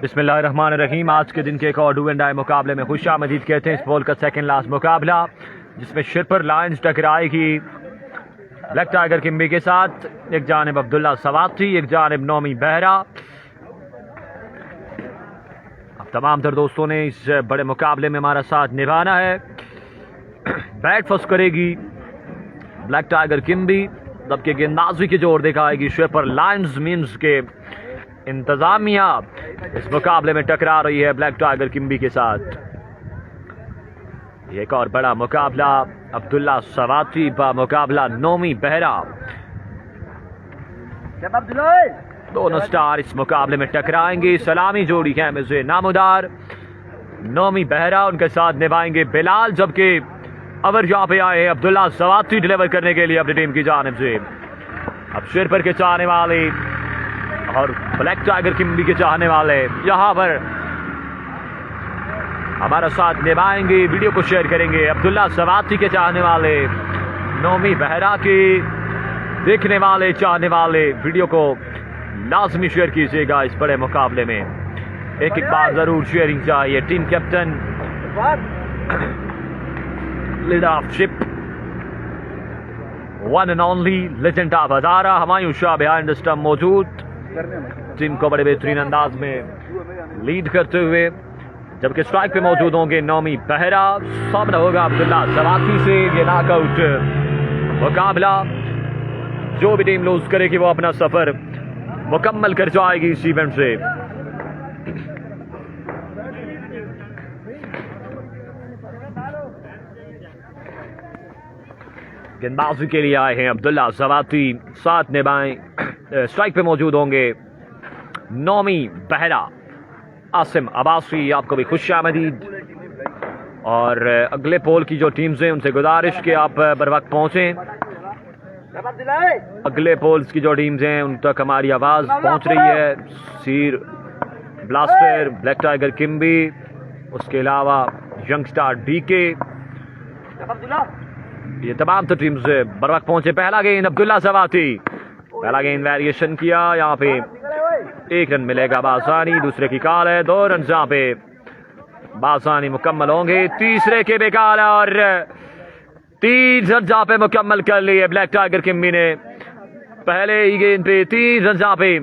बिस्मिल्लाहिर्रहमानिर्रहीम। आज के दिन के एक और डू एंड डाई मुकाबले में खुशामदीद कहते हैं। इस बॉल का सेकंड लास्ट मुकाबला, जिसमें शिरपुर लायंस टकराएगी ब्लैक टाइगर किम्बी के साथ। एक जानिब अब्दुल्ला सवाती, एक जानिब नौमी बहरा। अब तमाम तर दोस्तों ने इस बड़े मुकाबले में हमारा साथ निभाना है। बैट फर्स्ट करेगी ब्लैक टाइगर किम्बी, जबकि गेंदबाजी की जोर दिखाएगी शिरपुर लायंस मीम्स के इंतजामिया। इस मुकाबले में टकरा रही है ब्लैक टाइगर किम्बी के साथ। एक और बड़ा मुकाबला, अब्दुल्ला सवाती बा मुकाबला नौमी बहरा। दोनों स्टार इस मुकाबले में टकराएंगे। सलामी जोड़ी है से नामुदार नौमी बहरा, उनके साथ निभाएंगे बिलाल, जबकि अवर यहाँ पे आए हैं अब्दुल्ला सवाती डिलीवर करने के लिए अपनी टीम की जानिब से। अब शिरपुर के चाहने वाले और ब्लैक टाइगर किम्बी के चाहने वाले यहाँ पर हमारा साथ निभाएंगे। वीडियो को शेयर करेंगे। अब्दुल्ला सवाती के चाहने वाले, नौमी बहरा के देखने वाले, चाहने वाले, वीडियो को लाजमी शेयर कीजिएगा। इस बड़े मुकाबले में एक एक बार जरूर शेयरिंग चाहिए। Team captain leadership one and only legend of Hazara Humayun Shah behind the stump मौजूद, टीम को बड़े बेहतरीन अंदाज में लीड करते हुए। जबकि स्ट्राइक पे मौजूद होंगे नौमी बहरा, सामना होगा अब्दुल्ला सवाती से। ये नॉकआउट मुकाबला, जो भी टीम लूज करेगी वो अपना सफर मुकम्मल कर जाएगी इस इवेंट से। गेंदबाजी के लिए आए हैं अब्दुल्ला सवाती, साथ निभाएं। स्ट्राइक पे मौजूद होंगे नौमी बहरा। आसिम अब्बासी, आपको भी खुशामदीद। और अगले पोल की जो टीम्स हैं उनसे गुजारिश कि आप बर वक्त पहुंचें। अगले पोल्स की जो टीम्स हैं उन तक हमारी आवाज पहुंच रही है। सीर ब्लास्टर, ब्लैक टाइगर किम्बी, उसके अलावा यंग स्टार डीके, ये तमाम तो टीम्स बर वक्त पहुंचे। पहला गेंद अब्दुल्ला सवाती, पहला गेंद वेरिएशन किया। यहाँ पे एक रन मिलेगा बासानी, दूसरे की कॉल है। 2 रन यहाँ पे बासानी मुकम्मल होंगे। तीसरे के बेकार और 3 रन यहाँ पे मुकम्मल कर लिए ब्लैक टाइगर किम्बी ने। पहले ही गेंद पे 3 रन यहाँ पे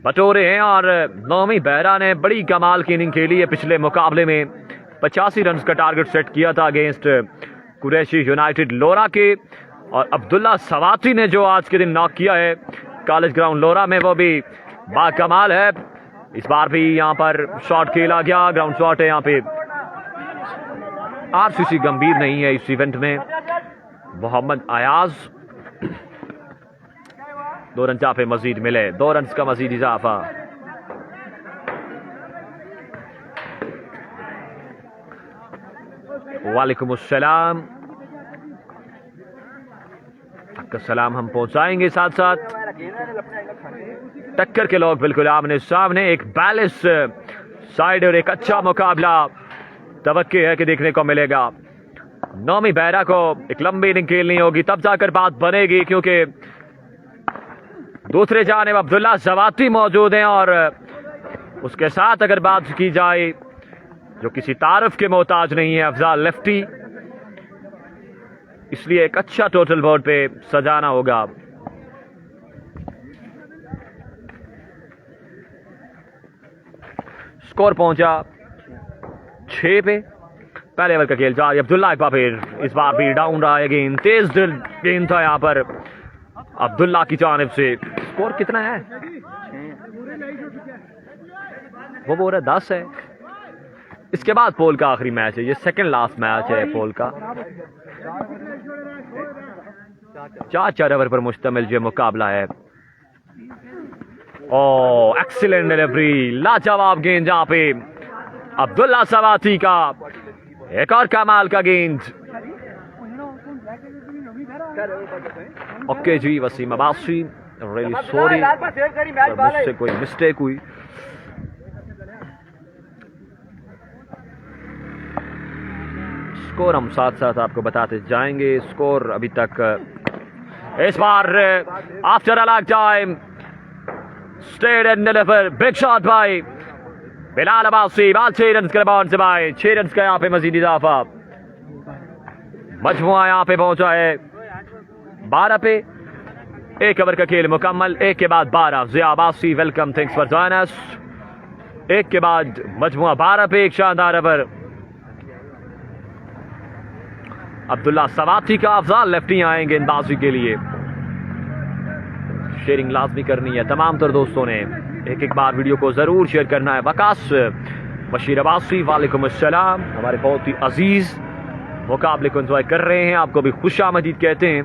बटोरे हैं। और नौमी बहरा ने बड़ी कमाल की इनिंग खेली है। पिछले मुकाबले में 85 रन का टारगेट सेट किया था अगेंस्ट कुरैशी यूनाइटेड लोरा के। और अब्दुल्ला सवाती ने जो आज के दिन नॉक किया है कॉलेज ग्राउंड लोरा में, वो भी बाकमाल है। इस बार भी यहाँ पर शॉट खेला गया, ग्राउंड शॉट है। यहाँ पे आरसीसी गंभीर नहीं है इस इवेंट में। मोहम्मद अयाज, 2 रन पे मजीद मिले, 2 रन का मजीद इजाफा। वालेकुम अस्सलाम, आपका सलाम हम पहुंचाएंगे। साथ साथ टक्कर के लोग बिल्कुल आमने सामने, एक बैलेंस साइड और एक अच्छा मुकाबला तवक्के है कि देखने को मिलेगा। नौमी बहरा को एक लंबी इनिंग खेलनी होगी, तब जाकर बात बनेगी, क्योंकि दूसरे जानिब अब्दुल्ला सवाती मौजूद हैं। और उसके साथ अगर बात की जाए जो किसी तारुफ के मोहताज नहीं है, अफजाल लेफ्टी, इसलिए एक अच्छा टोटल बोर्ड पे सजाना होगा। स्कोर पहुंचा 6 पे। पहले ओवर का खेल जारी, अब्दुल्ला एक बार फिर, इस बार भी डाउन रहा है गेंद, तेज दिल गेंद था यहाँ पर अब्दुल्ला की जानिब से। स्कोर कितना है? वो बोल रहा 10 है। इसके बाद पोल का आखिरी मैच है, ये सेकंड लास्ट मैच है पोल का। 4 ओवर पर मुश्तमिल ये मुकाबला है। ओ एक्सीलेंट डिलीवरी, लाजवाब गेंद जहां पे अब्दुल्ला सवाती का, एक और कमाल का गेंद। ओके जी, वसीम अब्बासी, रियली सॉरी, मुझसे कोई मिस्टेक हुई। स्कोर हम साथ साथ आपको बताते जाएंगे। स्कोर अभी तक इस बार after a long time stayed and deliver big shot भाई बिलाल अब्बासी। बाल 6 रन के बाउंड से भाई 6 रन का यहाँ पे मजीद इजाफा। मजमुआ यहाँ पे पहुंचा है 12 पे। 1 ओवर का खेल मुकम्मल। 1 के बाद 12। Zia Abbasi welcome, thanks for join us. 1 के बाद मजमुआ 12 पे। एक शानदार ओवर अब्दुल्ला सवाती का। अफजाल लेफ्टी आएंगे गेंदबाजी के लिए। शेयरिंग लाजमी करनी है तमाम तर दोस्तों ने। एक बार वीडियो को जरूर शेयर करना है। वकास बशीर अब्बासी वालेकुम अस्सलाम। हमारे बहुत ही अजीज मुकाबले को एंजॉय कर रहे हैं, आपको भी खुश आमदीद कहते हैं।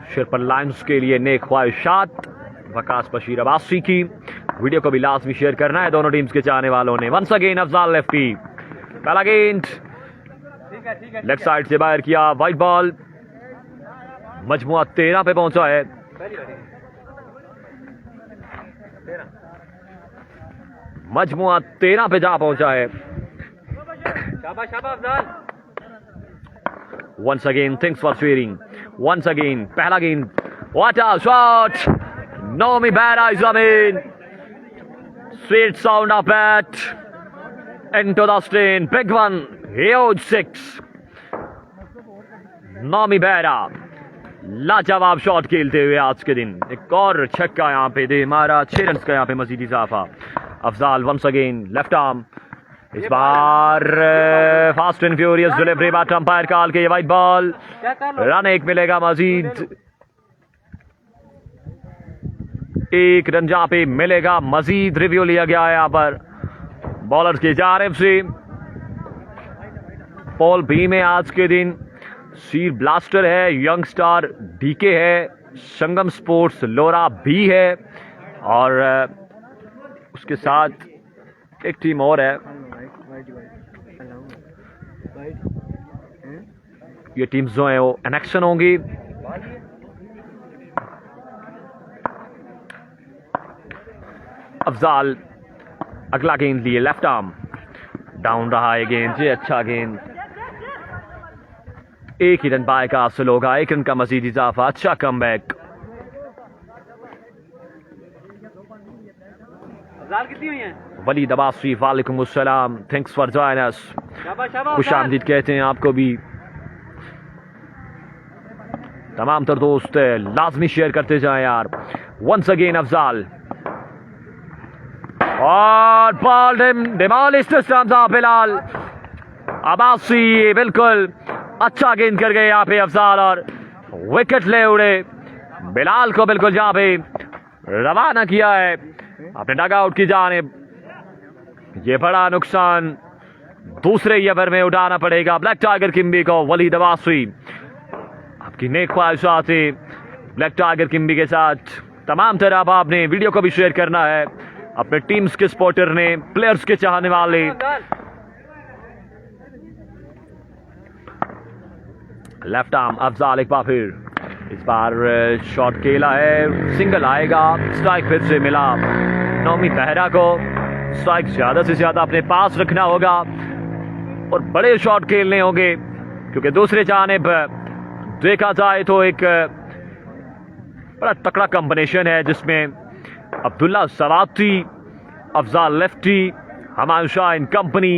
शिरपन लाइन्स के लिए नेक ख्वाहिशात वकास बशीर अब्बासी की। वीडियो को भी लाजमी शेयर करना है दोनों टीम्स के चाहने वालों ने। Once again Afzal lefty. पहला गेंद लेफ्ट साइड से बाहर किया, वाइट बॉल। मजमुआ 13 पे पहुंचा है। मजमुआ 13 पे जा पहुंचा है। Once again thanks for sharing. Once again पहला गेंद, what a shot. Nomi Behra जमीन। Sweet sound of bat into the stain, big one, huge 6. Nomi Behra लाजवाब शॉट खेलते हुए आज के दिन एक और छक्का यहाँ पे दे मारा। 6 रन का यहाँ पे मजीद इजाफा। Afzal once again left arm. इस बार fast and furious delivery bat umpire call के वाइट बॉल। रन 1 मिलेगा मजीद। 1 रन जहाँ पे मिलेगा मजीद। रिव्यू लिया गया है यहाँ पर बॉलर्स की जानिब से। पॉल बी में आज के दिन सीर ब्लास्टर है, यंग स्टार डीके है, संगम स्पोर्ट्स लोरा भी है और उसके साथ एक टीम और है। ये टीम्स जो है वो एनेक्शन होंगी। अफजाल अगला गेंद लिए लेफ्ट आर्म। डाउन रहा है गेंद जी, अच्छा गेंद। 1 ही रन बाय का हासिल होगा। 1 रन का मजीद इजाफा। अच्छा कमबैक। वलीद अब्बासी वालेकुम अस्सलाम, थैंक्स फॉर जॉइन अस। खुश आमदीद कहते हैं आपको भी। तमाम तर दोस्त लाजमी शेयर करते जाएं यार। वंस अगेन अफजाल और बॉल डिमोलिश बिलाल अब्बासी बिल्कुल अच्छा गेंद कर गए यहाँ पे अफजाल और विकेट ले उड़े। बिलाल को बिल्कुल यहाँ पे रवाना किया है अपने डगआउट की जानिब। ये बड़ा नुकसान दूसरे ओवर में उठाना पड़ेगा ब्लैक टाइगर किम्बी को। वलीद अब्बासी आपकी नेक ख्वाहिशात ब्लैक टाइगर किम्बी के साथ तमाम तरह अब आपने वीडियो को भी शेयर करना है अपने टीम्स के सपोर्टर ने, प्लेयर्स के चाहने वाले। लेफ्ट आर्म अफजाल एक बार फिर। इस बार शॉट खेला है, सिंगल आएगा। स्ट्राइक फिर से मिला नोमी बेहरा को। स्ट्राइक ज्यादा से ज्यादा अपने पास रखना होगा और बड़े शॉट खेलने होंगे क्योंकि दूसरे जानिब देखा जाए तो एक बड़ा तकड़ा कॉम्बिनेशन है जिसमें अब्दुल्ला सवाती, अफजाल लेफ्टी, हमायूं शाह इन कंपनी।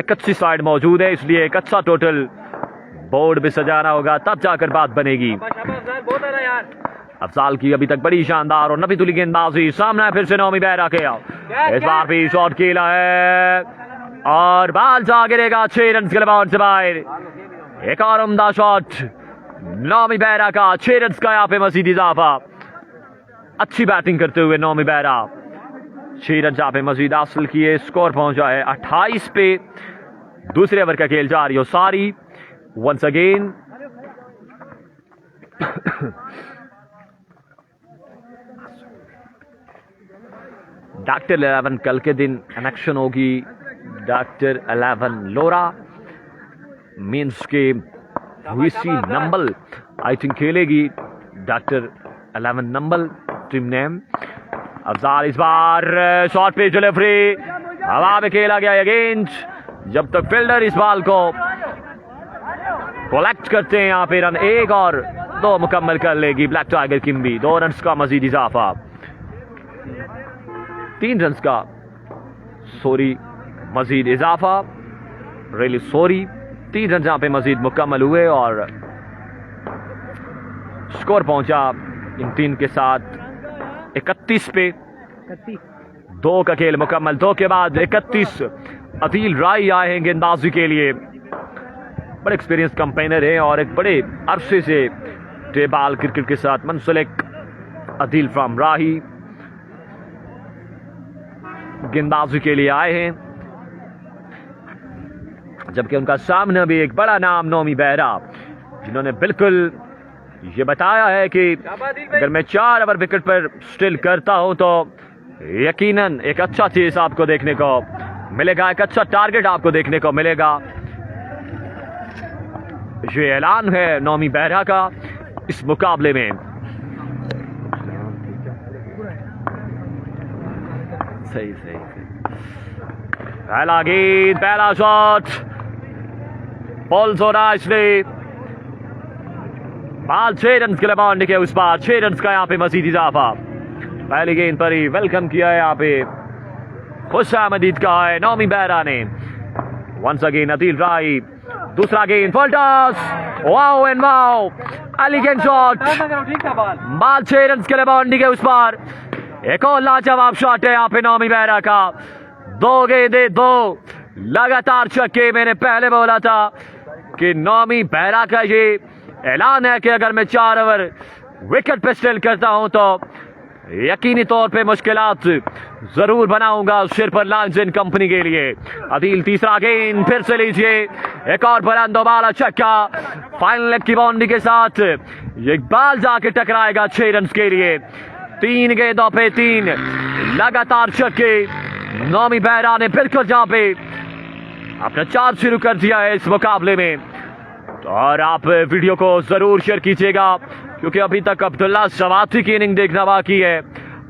एक अच्छी साइड मौजूद है इसलिए एक अच्छा टोटल बोर्ड भी सजाना होगा तब जाकर बात बनेगी। अफजाल की अभी तक बड़ी शानदार और नबी तुली गेंदबाजी। सामने फिर से नोमी बेहरा के इस बार भी शॉट खेला है और बाल जा गिरेगा 6 रन के बाउंड से बाहर। एक और उम्दा शॉट नोमी बेहरा का। 6 रन का यहाँ पे मजीद इजाफा। अच्छी बैटिंग करते हुए नोमी बेहरा 6 रन जहाँ पे मजीद हासिल किए। स्कोर पहुंचा है 28 पे। दूसरे ओवर का खेल जारी हो सारी। वंस अगेन डॉक्टर 11 कल के दिन कनेक्शन होगी। डॉक्टर 11 लोरा मीन्स के वीसी नंबल आई थिंक खेलेगी। Doctor 11 Nambol team name. Afzal इस बार शॉट पे डिलीवरी हवा में खेला गया ये गेंद, जब तक फील्डर इस बॉल को कलेक्ट करते हैं यहाँ पे रन 1 और 2 मुकम्मल कर लेगी ब्लैक टाइगर किम्बी। 2 रन का मजीद इजाफा, 3 रन का मजीद इजाफा, रियली 3 रन जहां पे मजीद मुकम्मल हुए और स्कोर पहुंचा इन 3 के साथ 31 पे। 2 का खेल मुकम्मल, 2 के बाद 31। अदील राय आए हैं गेंदबाजी के लिए, बड़े एक्सपीरियंस कंपेनर हैं और एक बड़े अरसे से टेबल क्रिकेट के साथ मुंसलिक। अदील फ्रॉम राही गेंदबाजी के लिए आए हैं, जबकि उनका सामने भी एक बड़ा नाम नोमी बेहरा, जिन्होंने बिल्कुल ये बताया है कि अगर मैं 4 ओवर विकेट पर स्टिल करता हूं तो यकीनन एक अच्छा चीज आपको देखने को मिलेगा, एक अच्छा टारगेट आपको देखने को मिलेगा। ये ऐलान है नोमी बेहरा का इस मुकाबले में। सही पहला गेंद, पहला शॉट, बॉल जोड़ा इसने, बाल 6 रन के लिए बाउंड्री के उस पार, 6 रन का यहाँ पे मजीद इजाफा। पहली गेंद पर ही वेलकम किया है यहाँ पे खुशामदीद का है नोमी बेहरा ने। वंस अगेन अदील राय, दूसरा गेंद full toss, wow and wow, elegant shot, बाल 6 रन के लिए बाउंड्री के उस पार। एक और लाजवाब शॉट है यहाँ पे नोमी बेहरा का। 2 गेंदे 2 लगातार छक्के। मैंने पहले बोला था कि नोमी बेहरा का ये ऐलान है कि अगर मैं 4 ओवर विकेट पे स्टिल करता हूं तो यकीनी तौर पे मुश्किलात जरूर बनाऊंगा सिर पर लांस इन कंपनी के लिए। अदील तीसरा गेंद फिर से लीजिए, एक और बुलंद वाला छक्का फाइनल लेग की बाउंड्री के साथ। ये बाल जाके टकराएगा 6 रन के लिए। 3 गेंदों पे 3 लगातार छक्के। नोमी बेहरा ने बिल्कुल जहां पे अपना चार्ज शुरू कर दिया है इस मुकाबले में। और आप वीडियो को जरूर शेयर कीजिएगा, क्योंकि अभी तक अब्दुल्ला सवाती की इनिंग देखना बाकी है,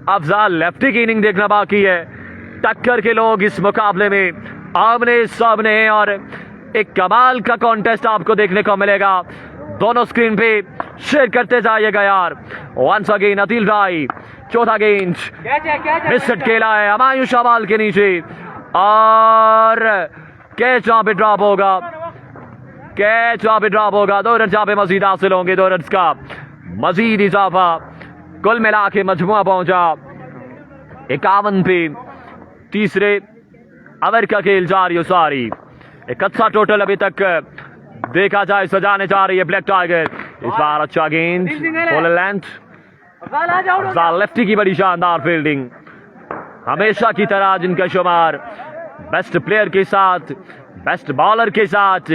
अफजाल लेफ्टी की इनिंग देखना बाकी है। टक्कर के लोग इस मुकाबले में आमने सामने हैं और एक कमाल का कॉन्टेस्ट आपको देखने को मिलेगा। दोनों स्क्रीन पे शेयर करते जाइएगा यार। वंस अगेन अदील राय, चौथा गेंद मिसट खेला है हमायूं शवाल के नीचे और कैच वहां पे ड्रॉप होगा, कैच वहां पे ड्रॉप होगा। 2 रन जहां पे मजीद हासिल होंगे, 2 रन का मजीद इजाफा। कुल मिला के मजमुआ पहुंचा 51 पे। तीसरे ओवर का खेल जारी सारी। एक अच्छा टोटल अभी तक देखा जाए सजाने जा रही है ब्लैक टाइगर। इस बार अच्छा गेंद फुल लेंथ, लेफ्टी की बड़ी शानदार फील्डिंग। हमेशा की तरह जिनका शुमार बेस्ट प्लेयर के साथ, बेस्ट बॉलर के साथ,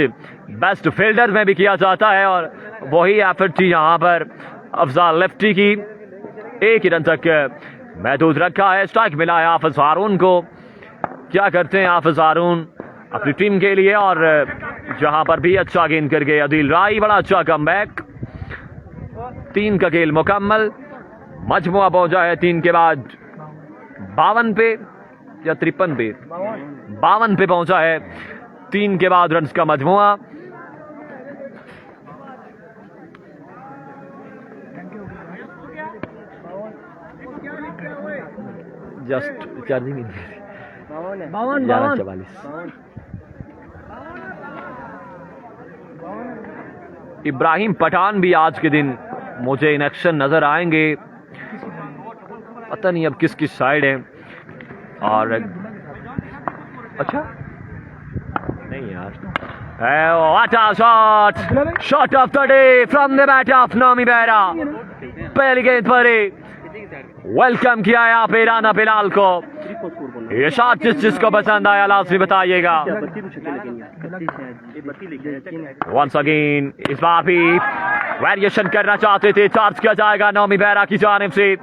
बेस्ट फील्डर में भी किया जाता है और वही एफर्ट थी यहाँ पर अफजाल लेफ्टी की। 1 ही रन तक महदूद रखा है। स्ट्राइक मिला है हाफिज हारून को। क्या करते हैं हाफिज हारून अपनी टीम के लिए, और जहां पर भी अच्छा गेंद कर गए अदील राय। बड़ा अच्छा कमबैक। 3 का खेल मुकम्मल। मजमुआ पहुंचा है 3 के बाद 52 पे या 53 पे, 52 पे पहुंचा है 3 के बाद रन का मजमुआ। Just charging 11:44। इब्राहिम पठान भी आज के दिन मुझे इन एक्शन नजर आएंगे, पता नहीं अब किस किस साइड है। और अच्छा नहीं यार, what a shot, shot of the day from the bat of Nomi Behera. पहली गेंद पर वेलकम किया यहाँ पे राना बिलाल को। ये शॉट जिसको पसंद आया लाजमी बताइएगा। वंस अगेन इस बार भी वेरिएशन करना चाहते थे, चार्ज किया जाएगा नोमी बेहरा की जानिब से।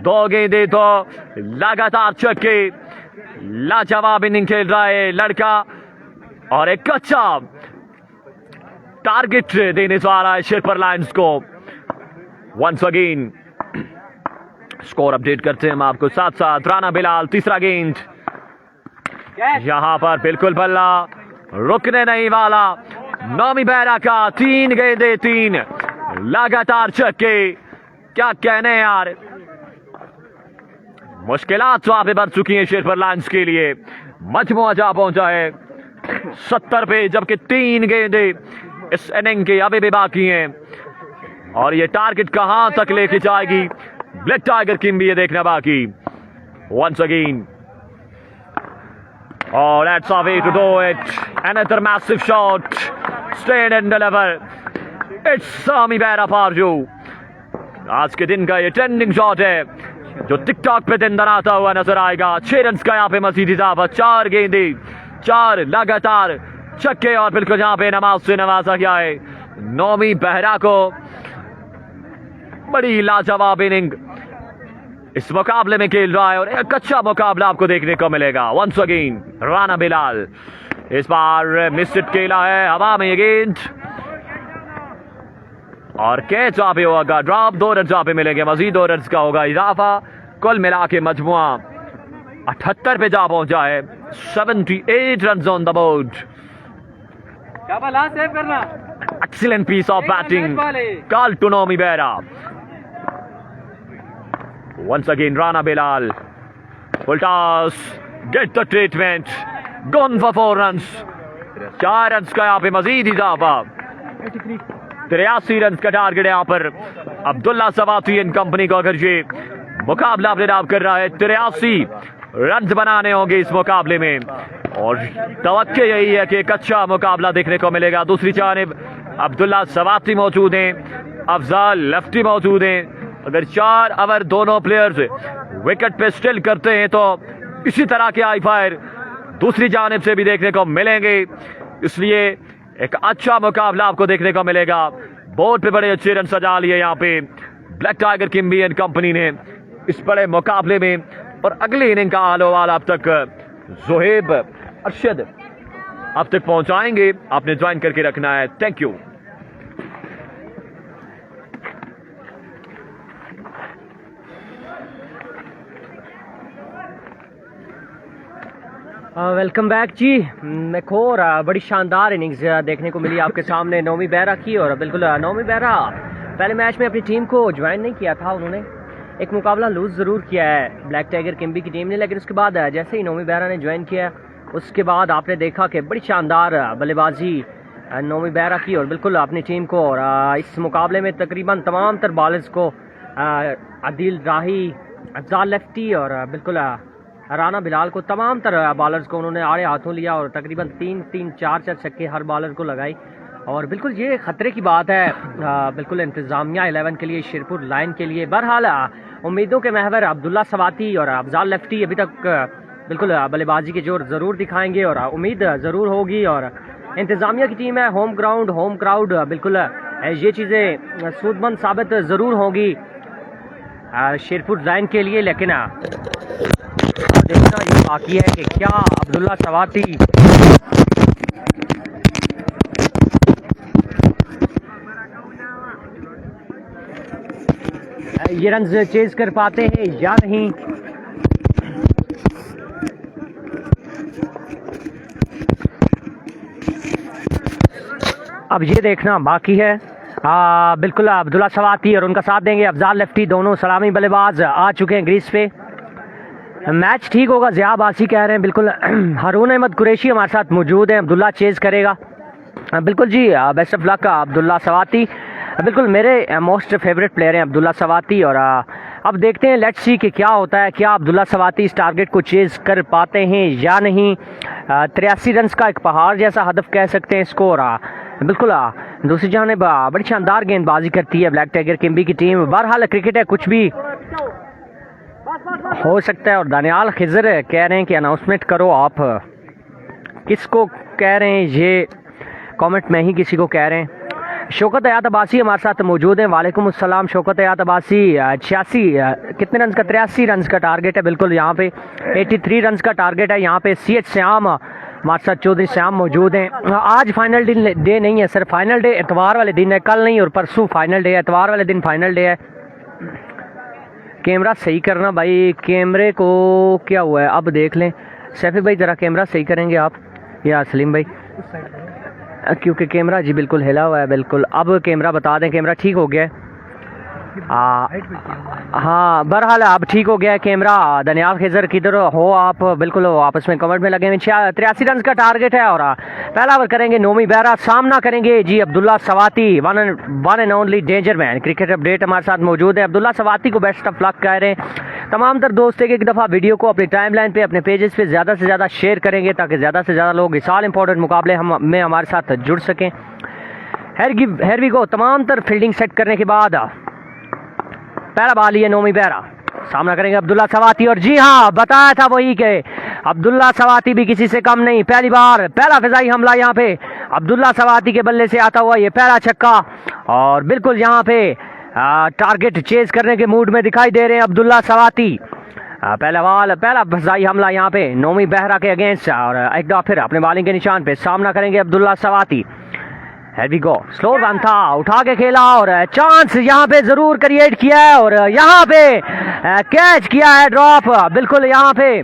2 गेंदे 2 लगातार छक्के। लाजवाब इनिंग खेल रहा है लड़का और एक अच्छा टारगेट देने जा रहा है शिरपर लायंस को। वंस अगेन स्कोर अपडेट करते हैं हम आपको साथ साथ। राना बिलाल तीसरा गेंद यहाँ पर बिल्कुल बल्ला रुकने नहीं वाला। नौमी बेहरा का 3 गेंदे 3 लगातार छक्के। क्या कहने यार, मुश्किलात वहां पे बढ़ चुकी हैं शेरपुर लायंस के लिए। मजमुआ जा पहुंचा है 70 पे, जबकि 3 गेंदे इस इनिंग के अभी भी बाकी हैं। और ये टारगेट कहां तक लेके जाएगी ब्लैक टाइगर किम भी ये देखना बाकी। Once again, oh, that's a way to do it. Another massive shot, straight and deliver. It's Sami Behra Parju. आज के दिन का ये ट्रेंडिंग शॉट है जो टिकटॉक पे दिन बनाता हुआ नजर आएगा। 6 रन का यहाँ पे मजीद इजाफा, 4 गेंदे 4 लगातार छक्के और बिल्कुल यहाँ पे नमाज से नवाजा गया है नौमी बेहरा को। बड़ी लाजवाब इनिंग इस मुकाबले में खेल रहा है और एक अच्छा मुकाबला आपको देखने को मिलेगा। वंस अगेन राना बिलाल, इस बार मिस्ड खेला है हवा में ये गेंद और कैच वहां पे होगा ड्रॉप। 2 रन वहां पे मिलेंगे, मजीद 2 रन का होगा इजाफा। कुल मिला के मजमुआ 78 पे जा पहुंचा है। 78 run on the board. Excellent piece of batting call to Naumi Behra. Once again Rana Bilal, full toss, get the treatment, gone for 4 runs। 4 run का यहाँ पे मजीद इजाफा। 83 रन का टारगेट यहाँ पर अब्दुल्ला सवाती एंड कंपनी को। अगर ये मुकाबला अपने नाम कर रहा है 83 रन बनाने होंगे इस मुकाबले में और तवक्के यही है कि एक अच्छा मुकाबला देखने को मिलेगा। दूसरी जानिब अब्दुल्ला सवाती मौजूद हैं, अफजाल लेफ्टी मौजूद हैं। अगर 4 ओवर दोनों प्लेयर्स विकेट पे स्टिल करते हैं तो इसी तरह के आई फायर दूसरी जानिब से भी देखने को मिलेंगे। इसलिए एक अच्छा मुकाबला आपको देखने को मिलेगा। बोर्ड पे बड़े अच्छे रन सजा लिए यहाँ पे ब्लैक टाइगर किम्बी एंड कंपनी ने इस बड़े मुकाबले में। और अगली इनिंग का हाल अब तक जोहेब अरशद अब तक पहुंचाएंगे। आपने ज्वाइन करके रखना है। Thank you. वेलकम बैक जी। एक और बड़ी शानदार इनिंग्स देखने को मिली आपके सामने नौमी बेहरा की। और बिल्कुल नौमी बेहरा पहले मैच में अपनी टीम को ज्वाइन नहीं किया था, उन्होंने एक मुकाबला लूज ज़रूर किया है ब्लैक टाइगर किम्बी की टीम ने, लेकिन उसके बाद जैसे ही नौमी बेहरा ने ज्वाइन किया उसके बाद आपने देखा कि बड़ी शानदार बल्लेबाजी नौमी बेहरा की और बिल्कुल अपनी टीम को। और इस मुकाबले में तकरीबन तमाम तर बॉलर्स को आदिल राही, अफजाल लेफ्टी और बिल्कुल राना बिलाल को, तमाम तरह बॉलर्स को उन्होंने आड़े हाथों लिया और तकरीबन 3-3, 4-4 छक्के हर बॉलर को लगाई। और बिल्कुल ये ख़तरे की बात है बिल्कुल इंतज़ामिया 11 के लिए, शेरपुर लाइन के लिए। बहरहाल उम्मीदों के महवर अब्दुल्ला सवाती और अफजाल लेफ्टी अभी तक बिल्कुल बल्लेबाजी के जोर ज़रूर दिखाएंगे और उम्मीद ज़रूर होगी। और इंतज़ामिया की टीम है, होम ग्राउंड होम क्राउड, बिल्कुल ये चीज़ें सूदमंद साबित ज़रूर होंगी शेरपुर लाइन के लिए। लेकिन देखना ये बाकी है कि क्या अब्दुल्ला सवाती ये रन चेज कर पाते हैं या नहीं। अब ये देखना बाकी है। बिल्कुल अब्दुल्ला सवाती और उनका साथ देंगे अफजाल लेफ्टी, दोनों सलामी बल्लेबाज आ चुके हैं ग्रीज पे। मैच ठीक होगा, ज़िया बासी कह रहे हैं। बिल्कुल हारून अहमद कुरैशी हमारे साथ मौजूद हैं, अब्दुल्ला चेज करेगा। बिल्कुल जी, best of luck Abdullah Swati. बिल्कुल मेरे मोस्ट फेवरेट प्लेयर हैं अब्दुल्ला सवाती। और अब देखते हैं, लेट्स सी कि क्या होता है, क्या अब्दुल्ला सवाती इस टारगेट को चेज कर पाते हैं या नहीं। 83 रन का एक पहाड़ जैसा हदफ कह सकते हैं इसको। और बिल्कुल दूसरी जानिब बड़ी शानदार गेंदबाजी करती है ब्लैक टाइगर किम्बी की टीम। बहरहाल क्रिकेट है, कुछ भी हो सकता है। और दानियाल खिजर कह रहे हैं कि अनाउंसमेंट करो, आप किसको कह रहे हैं ये कमेंट में ही किसी को कह रहे हैं। शौकत हयात अब्बासी हमारे साथ मौजूद हैं। वालेकुम अस्सलाम शौकत हयात अब्बासी। 86 कितने रन का 83 रन का टारगेट है। बिल्कुल यहाँ पे 83 रन का टारगेट है। यहाँ पे CH श्याम हमारे साथ, चौधरी श्याम मौजूद हैं। आज फाइनल डे नहीं है सर, फाइनल डे एतवार वाले दिन है, कल नहीं और परसों फाइनल डे है। एतवार वाले दिन फाइनल डे है। कैमरा सही करना भाई, कैमरे को क्या हुआ है अब देख लें। सैफी भाई ज़रा कैमरा सही करेंगे आप या सलीम भाई, क्योंकि कैमरा जी बिल्कुल हिला हुआ है। बिल्कुल अब कैमरा बता दें, कैमरा ठीक हो गया है। हाँ बहरहाल अब ठीक हो गया है कैमरा। दनियाल खिजर किधर हो आप, बिल्कुल आपस में कमेंट में लगे हुए। 83 रन का टारगेट है और पहला ओवर करेंगे नोमी बेहरा, सामना करेंगे जी Abdullah Swati, one and only danger man. Cricket update हमारे साथ मौजूद है। अब्दुल्ला सवाती को बेस्ट ऑफ लक कह रहे हैं तमाम तर दोस्त। एक दफ़ा वीडियो को अपनी टाइमलाइन पे, अपने पेजेस पे ज़्यादा से ज़्यादा शेयर करेंगे ताकि ज़्यादा से ज़्यादा लोग इस साल इंपॉर्टेंट मुकाबले में हमारे साथ जुड़ सकें। हेर वी गो। तमाम तर फील्डिंग सेट करने के बाद पहला बाल है नोमी बेहरा, सामना करेंगे अब्दुल्ला सवाती। और जी हाँ बताया था वही के अब्दुल्ला सवाती भी किसी से कम नहीं। पहली बार पहला फिजाई हमला यहाँ पे अब्दुल्ला सवाती के बल्ले से आता हुआ ये पहला छक्का, और बिल्कुल यहाँ पे टारगेट चेज करने के मूड में दिखाई दे रहे हैं अब्दुल्ला सवाती। पहला फिजाई हमला यहाँ पे नोमी बेहरा के अगेंस्ट, और एक दफा फिर अपने बॉलिंग के निशान पे सामना करेंगे अब्दुल्ला सवाती। Here we go। Slow run था, उठा के खेला और चांस यहाँ पे जरूर क्रिएट किया है, और यहाँ पे कैच किया है ड्रॉप बिल्कुल यहाँ पे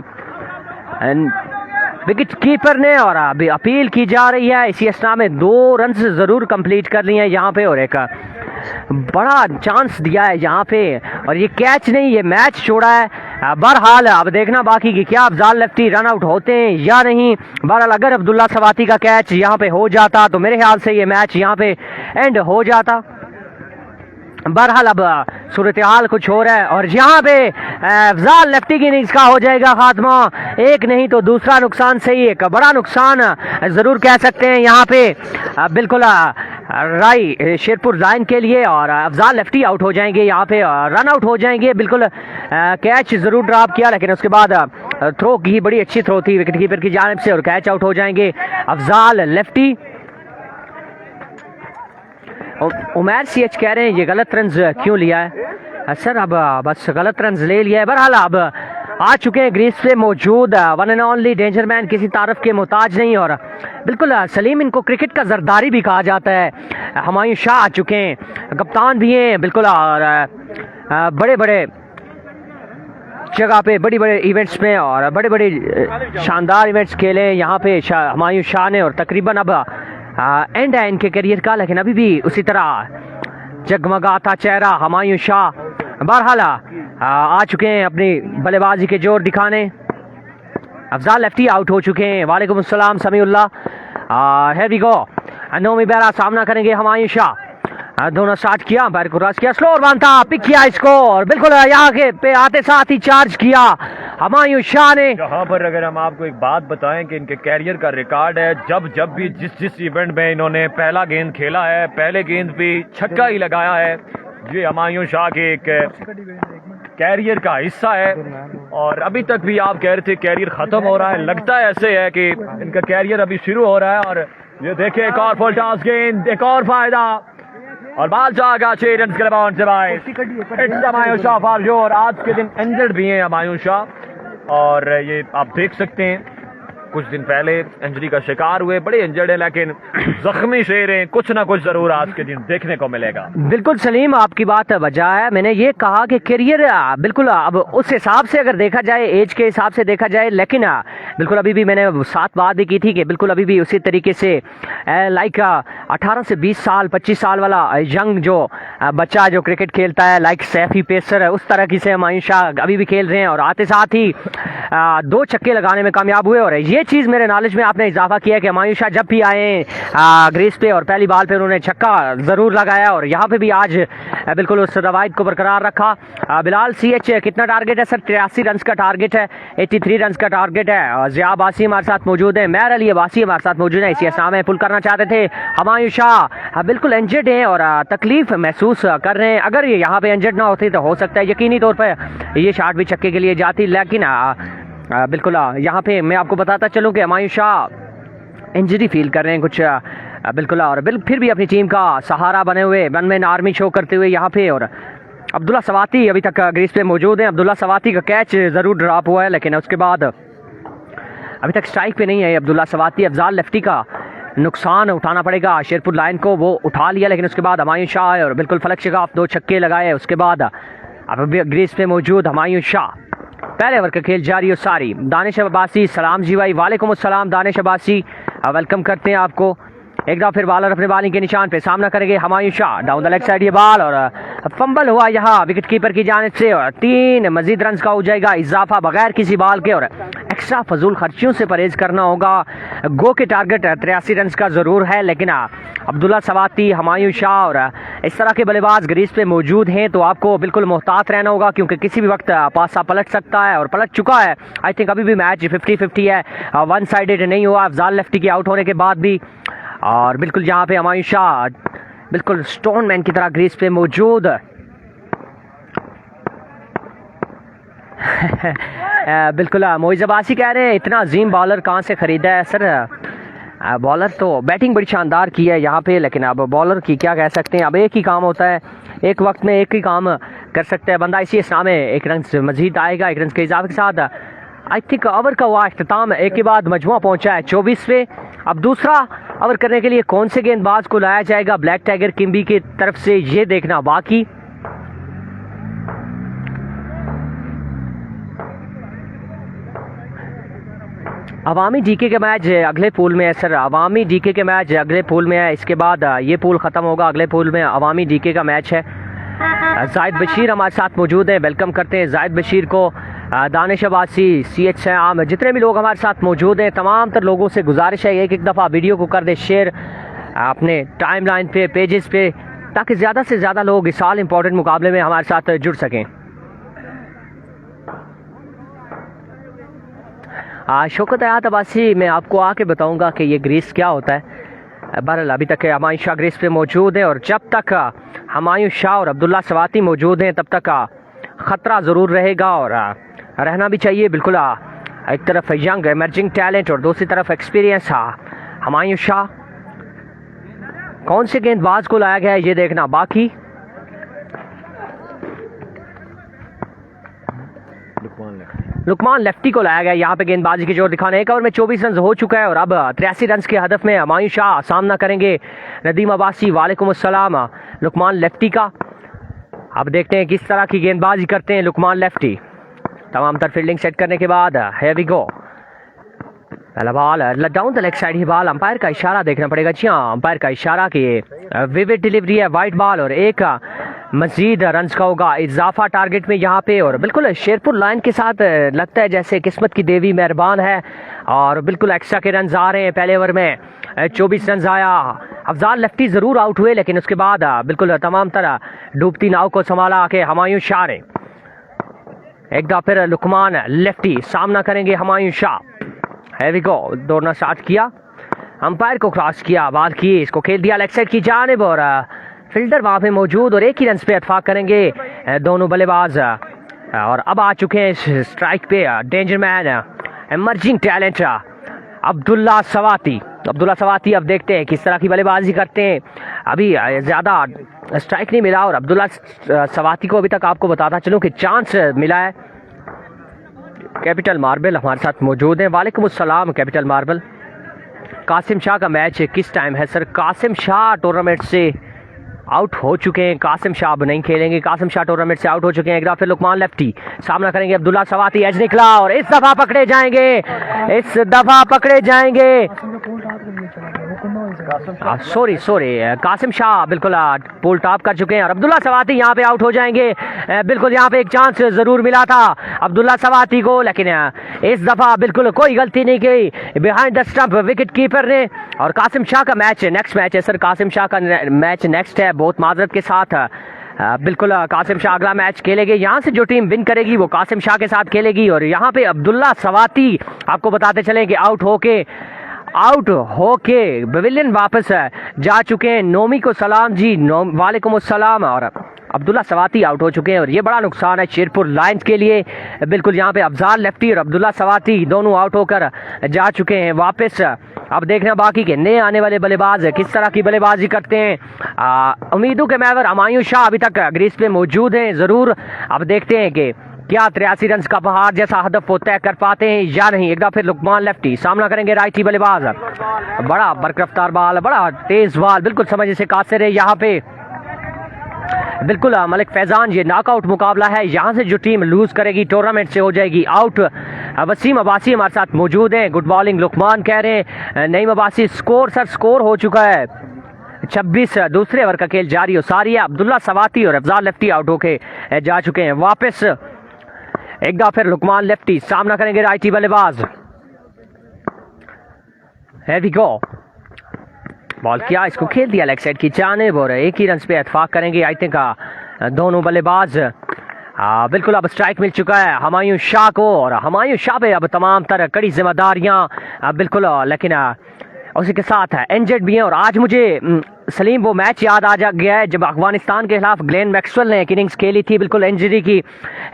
विकेट कीपर ने, और अभी अपील की जा रही है। इसी अस्ना में 2 रन जरूर कंप्लीट कर लिए हैं यहाँ पे, और एक बड़ा चांस दिया है यहाँ पे, और ये कैच नहीं ये मैच छोड़ा है। बहरहाल अब देखना बाकी कि क्या अफजाल लेफ्टी रन आउट होते हैं या नहीं। बहरहाल अगर अब्दुल्ला सवाती का कैच यहाँ पे हो जाता तो मेरे ख्याल से ये मैच यहाँ पे एंड हो जाता। बहरहाल अब सूरत हाल कुछ हो रहा है, और यहाँ पे अफजाल लेफ्टी की इनिंग्स का हो जाएगा खात्मा। एक नहीं तो दूसरा नुकसान से ही एक बड़ा नुकसान जरूर कह सकते हैं यहाँ पे बिल्कुल राय शेरपुर लाइन के लिए, और अफजाल लेफ्टी आउट हो जाएंगे यहाँ पे, रन आउट हो जाएंगे। बिल्कुल कैच जरूर ड्रॉप किया, लेकिन उसके बाद थ्रो की बड़ी अच्छी थ्रो थी विकेट कीपर की जानिब से, और कैच आउट हो जाएंगे अफजाल लेफ्टी। उमैर CH कह रहे हैं ये गलत रन क्यों लिया है सर, अब बस गलत रन ले लिया है। बहरहाल अब आ चुके हैं ग्रीस पे मौजूद one and only danger man, किसी तारफ के मोहताज नहीं, और बिल्कुल सलीम इनको क्रिकेट का जरदारी भी कहा जाता है। हुमायूं शाह आ चुके हैं, कप्तान भी हैं बिल्कुल, और बड़े बड़े जगह पे बड़ी बड़े इवेंट्स में और बड़े बड़े शानदार इवेंट्स खेले यहाँ पे हुमायूं शाह ने, और तकरीबन अब एंड है इनके करियर का, लेकिन अभी भी उसी तरह जगमगाता चेहरा हुमायूं शाह। बहरहाल आ चुके हैं अपनी बल्लेबाजी के जोर दिखाने। अफजाल लेफ्टी आउट हो चुके हैं। वालेकुम अस्सलाम Samiullah. Here we go. Nomi Behra सामना करेंगे हुमायूं शाह। दोनों स्टार्ट किया, बैट को रस किया, स्लो रन था, पिक किया इसको, और बिल्कुल यहाँ के पे आते साथ ही चार्ज किया हुमायूं शाह ने। यहाँ पर अगर हम आपको एक बात बताएं कि इनके कैरियर का रिकॉर्ड है, जब भी जिस इवेंट में इन्होंने पहला गेंद खेला है, पहले गेंद पे छक्का ही लगाया है। ये हुमायूं शाह के एक कैरियर का हिस्सा है, और अभी तक भी आप कह रहे थे कैरियर खत्म हो रहा है, लगता है ऐसे है कि इनका कैरियर अभी शुरू हो रहा है। और ये देखिए एक और फुल टॉस गेंद, एक और फायदा, और बाल जाएगा 6 रन के बाद से भाई। It's Humayun Shah for your. आज के दिन इंजर्ड भी हैं हुमायूं शाह, और ये आप देख सकते हैं कुछ दिन पहले इंजरी का शिकार हुए, बड़े इंजर्ड है, लेकिन जख्मी शेर हैं, कुछ ना कुछ जरूर आज के दिन देखने को मिलेगा। बिल्कुल सलीम आपकी बात वजह है। मैंने ये कहा कि करियर बिल्कुल अब उस हिसाब से अगर देखा जाए, एज के हिसाब से देखा जाए, लेकिन बिल्कुल अभी भी मैंने साथ बात भी की थी कि बिल्कुल अभी भी उसी तरीके से लाइक 18 से 20 साल 25 साल वाला यंग जो बच्चा जो क्रिकेट खेलता है, लाइक सैफी पेसर है, उस तरह की से हुमायूं शाह अभी भी खेल रहे हैं, और आते साथ ही 2 छक्के लगाने में कामयाब हुए। और ये चीज़ मेरे नॉलेज में आपने इजाफा किया कि हुमायूं शाह जब भी आए ग्रीस पे और पहली बॉल पे उन्होंने छक्का ज़रूर लगाया, और यहाँ पे भी आज बिल्कुल उस रवायत को बरकरार रखा। बिलाल CH कितना टारगेट है सर? 83 रन का टारगेट है, 83 रन का टारगेट है। ज़िया अब्बासी हमारे साथ मौजूद है, मैर अली अब्बासी हमारे साथ मौजूद है। इसी असना में पुल करना चाहते थे हुमायूं शाह, बिल्कुल इंजर्ड हैं और तकलीफ महसूस कर रहे हैं। अगर ये यहाँ पे इंजर्ड ना होती तो हो सकता है यकीनी तौर पर ये शॉट भी छक्के के लिए जाती, लेकिन बिल्कुल यहाँ पे मैं आपको बताता चलूँ कि हुमायूं शाह इंजरी फील कर रहे हैं कुछ बिल्कुल, और फिर भी अपनी टीम का सहारा बने हुए, वन मैन आर्मी शो करते हुए यहाँ पे। और अब्दुल्ला सवाती अभी तक ग्रीस पे मौजूद हैं। अब्दुल्ला सवाती का कैच ज़रूर ड्रॉप हुआ है, लेकिन उसके बाद अभी तक स्ट्राइक पे नहीं है अब्दुल्ला सवाती। अफजाल लेफ्टी का नुकसान उठाना पड़ेगा शेरपुर लाइन को, वो उठा लिया, लेकिन उसके बाद हुमायूं शाह है और बिल्कुल फलक शिगाफ 2 छक्के लगाए। उसके बाद अब ग्रीस पे मौजूद हुमायूं शाह पहले ओवर का खेल जारी और सारी। दानिश अब्बासी, सलाम जी भाई, वालेकुम अस्सलाम दानिश अब्बासी, वेलकम करते हैं आपको। एक दफा फिर बॉलर अपने बॉलिंग के निशान पे, सामना करेंगे Humayun Shah, down the leg side ये बॉल और फंबल हुआ यहाँ विकेट कीपर की जानिब से और 3 मजीद रन का हो जाएगा इजाफा बगैर किसी बॉल के। और एक्स्ट्रा फजूल खर्चियों से परहेज करना होगा। गो के टारगेट 83 रन का ज़रूर है, लेकिन अब्दुल्ला सवाती, हुमायूं शाह और इस तरह के बल्लेबाज ग्रीज पे मौजूद हैं तो आपको बिल्कुल मोहतात रहना होगा, क्योंकि किसी भी वक्त पासा पलट सकता है और पलट चुका है। आई थिंक अभी भी मैच 50-50 है, वन साइडेड नहीं हुआ अफजाल लेफ्टी के आउट होने के बाद भी। और बिल्कुल यहाँ पे हुमायूं शाह बिल्कुल स्टोन मैन की तरह ग्रीज पे मौजूद। बिल्कुल मोइज़ अब्बासी कह रहे हैं इतना अजीम बॉलर कहाँ से ख़रीदा है सर। बॉलर तो बैटिंग बड़ी शानदार की है यहाँ पे, लेकिन अब बॉलर की क्या कह सकते हैं। अब एक ही काम होता है, एक वक्त में एक ही काम कर सकता है बंदा। इसी असना में 1 रन मजीद आएगा, 1 रन के इजाफे के साथ। आई थिंक ओवर का हुआ अख्ताम, एक के बाद मजमुआ पहुंचा है 24 पे। अब दूसरा ओवर करने के लिए कौन से गेंदबाज को लाया जाएगा ब्लैक टाइगर किम्बी की तरफ से, ये देखना बाकी। अवामी डीके के मैच अगले पूल में है सर, अवामी डीके के मैच अगले पूल में है। इसके बाद ये पूल ख़त्म होगा, अगले पूल में अवामी डीके का मैच है। जाहिद बशीर हमारे साथ मौजूद हैं, वेलकम करते हैं जाहिद बशीर को। दानिश अब्बासी, CH आम, जितने भी लोग हमारे साथ मौजूद हैं तमाम तर लोगों से गुजारिश है एक दफ़ा वीडियो को कर दे शेयर अपने टाइम लाइन पे, पेजेस पे, ताकि ज़्यादा से ज़्यादा लोग इस साल इम्पोर्टेंट मुकाबले में हमारे साथ जुड़ सकें। शौकत हयात अब्बासी, मैं आपको आके बताऊंगा कि ये ग्रीस क्या होता है। बहरहाल अभी तक हुमायूं शाह ग्रीस पे मौजूद है और जब तक हुमायूं शाह और अब्दुल्ला सवाती मौजूद हैं तब तक ख़तरा ज़रूर रहेगा और रहना भी चाहिए। बिल्कुल एक तरफ यंग एमर्जिंग टैलेंट और दूसरी तरफ एक्सपीरियंस। हुमायूं शाह, कौन से गेंदबाज को लाया गया है ये देखना बाकी। लुकमान लेफ्टी को लाया गया यहाँ पे गेंदबाजी की जोर दिखाने। एक ओवर में 24 रन हो चुका है और अब 83 रन के हदफ में हुमायूं शाह सामना करेंगे नदीम अब्बासी, वालेकुम अस्सलाम, लुकमान लेफ्टी का। अब देखते हैं किस तरह की गेंदबाजी करते हैं लुकमान लेफ्टी। तमाम तर फील्डिंग सेट करने के बाद हियर वी गो, पहला ball down the leg side he ball. Umpire का इशारा देखना पड़ेगा। जी हाँ, अंपायर का इशारा कि विविड डिलीवरी है, वाइट बॉल और 1 मजीद रन का होगा इजाफा टारगेट में यहाँ पे। और बिल्कुल शेरपुर लाइन के साथ लगता है जैसे किस्मत की देवी मेहरबान है और बिल्कुल एक्स्ट्रा के रन आ रहे हैं। पहले ओवर में 24 रन आया। अफजाल लेफ्टी ज़रूर आउट हुए, लेकिन उसके बाद बिल्कुल तमाम तरह डूबती नाव को संभाला के हुमायूं शाह ने। एक दफा फिर लुकमान लेफ्टी सामना करेंगे Humayun Shah. Here we go, दौड़ना स्टार्ट किया, अंपायर को क्रॉस किया, बात की, इसको खेल दिया लेग साइड की जानिब और फील्डर वहाँ पे मौजूद और 1 ही रन पे इत्फाक करेंगे दोनों बल्लेबाज। और अब आ चुके हैं स्ट्राइक पे danger man emerging talent Abdullah सवाती। अब्दुल्ला सवाती अब देखते हैं किस तरह की बल्लेबाजी करते हैं। अभी ज़्यादा स्ट्राइक नहीं मिला और अब्दुल्ला सवाती को अभी तक आपको बताता चलूँ कि चांस मिला है। कैपिटल मार्बल हमारे साथ मौजूद हैं, वालेकुम अस्सलाम कैपिटल मार्बल। कासिम शाह का मैच किस टाइम है सर? कासिम शाह टूर्नामेंट से आउट हो चुके हैं, कासिम शाह अब नहीं खेलेंगे, कासिम शाह टूर्नामेंट से आउट हो चुके हैं। एक दफा फिर लुकमान लेफ्टी सामना करेंगे अब्दुल्ला सवाती, एज निकला और इस दफा पकड़े जाएंगे, इस दफा पकड़े जाएंगे। सॉरी कासिम शाह बिल्कुल पुल टॉप कर चुके हैं और अब्दुल्ला सवाती यहाँ पे आउट हो जाएंगे। बिल्कुल यहाँ पे एक चांस जरूर मिला था अब्दुल्ला सवाती को, लेकिन इस दफा बिल्कुल कोई गलती नहीं की behind the stump wicket keeper ने। और कासिम शाह का मैच नेक्स्ट मैच है सर, कासिम शाह का मैच नेक्स्ट है, बहुत माजरत के साथ। बिल्कुल कासिम शाह अगला मैच खेलेंगे। यहाँ से जो टीम विन करेगी वो कासिम शाह के साथ खेलेगी। और यहाँ पे अब्दुल्ला सवाती आपको बताते चलें कि आउट होके पवेलियन वापस जा चुके हैं। नोमी को सलाम जी, वालेकुम अस्सलाम। और अब्दुल्ला सवाती आउट हो चुके हैं और ये बड़ा नुकसान है शेरपुर लायंस के लिए। बिल्कुल यहाँ पे अफजाल लेफ्टी और अब्दुल्ला सवाती दोनों आउट होकर जा चुके हैं वापस। अब देखना बाकी के नए आने वाले बल्लेबाज किस तरह की बल्लेबाजी करते हैं। उम्मीदों के महवर हुमायूं शाह अभी तक ग्रीस पे मौजूद हैं ज़रूर। अब देखते हैं कि क्या 83 रन का पहाड़ जैसा हदफ वो तय कर पाते हैं या नहीं। एक बार फिर लुकमान लेफ्टी सामना करेंगे राइटी बल्लेबाज, बड़ा बरकरफ्तार बॉल, बड़ा तेज बॉल, बिल्कुल समझ से कासिर है यहाँ पे। बिल्कुल मलिक फैजान, ये नॉकआउट मुकाबला है। यहाँ से जो टीम लूज करेगी टूर्नामेंट से हो जाएगी आउट। वसीम अब्बासी हमारे साथ मौजूद हैं। गुड बॉलिंग लुकमान कह रहे हैं। Naeem Abbasi, score sir score हो चुका है 26। दूसरे ओवर का खेल जारी हो सारी है। अब्दुल्ला सवाती और अफजाल लेफ्टी आउट होके जा चुके हैं। वापस एक दफा फिर लुकमान लेफ्टी सामना करेंगे राइटी बल्लेबाज। Here we go। बॉल किया, इसको खेल दिया लेग साइड की जानिब और एक ही रन पे इत्फाक करेंगे आई थिंक दोनों बल्लेबाज। बिल्कुल अब स्ट्राइक मिल चुका है हुमायूं शाह को और हुमायूं शाह पे अब तमाम तरह कड़ी जिम्मेदारियां बिल्कुल, लेकिन उसी के साथ इंजर्ड भी हैं। और आज मुझे सलीम वो मैच याद आ जा गया है जब अफगानिस्तान के खिलाफ ग्लेन मैक्सवेल ने एक इनिंग्स खेली थी बिल्कुल इंजरी की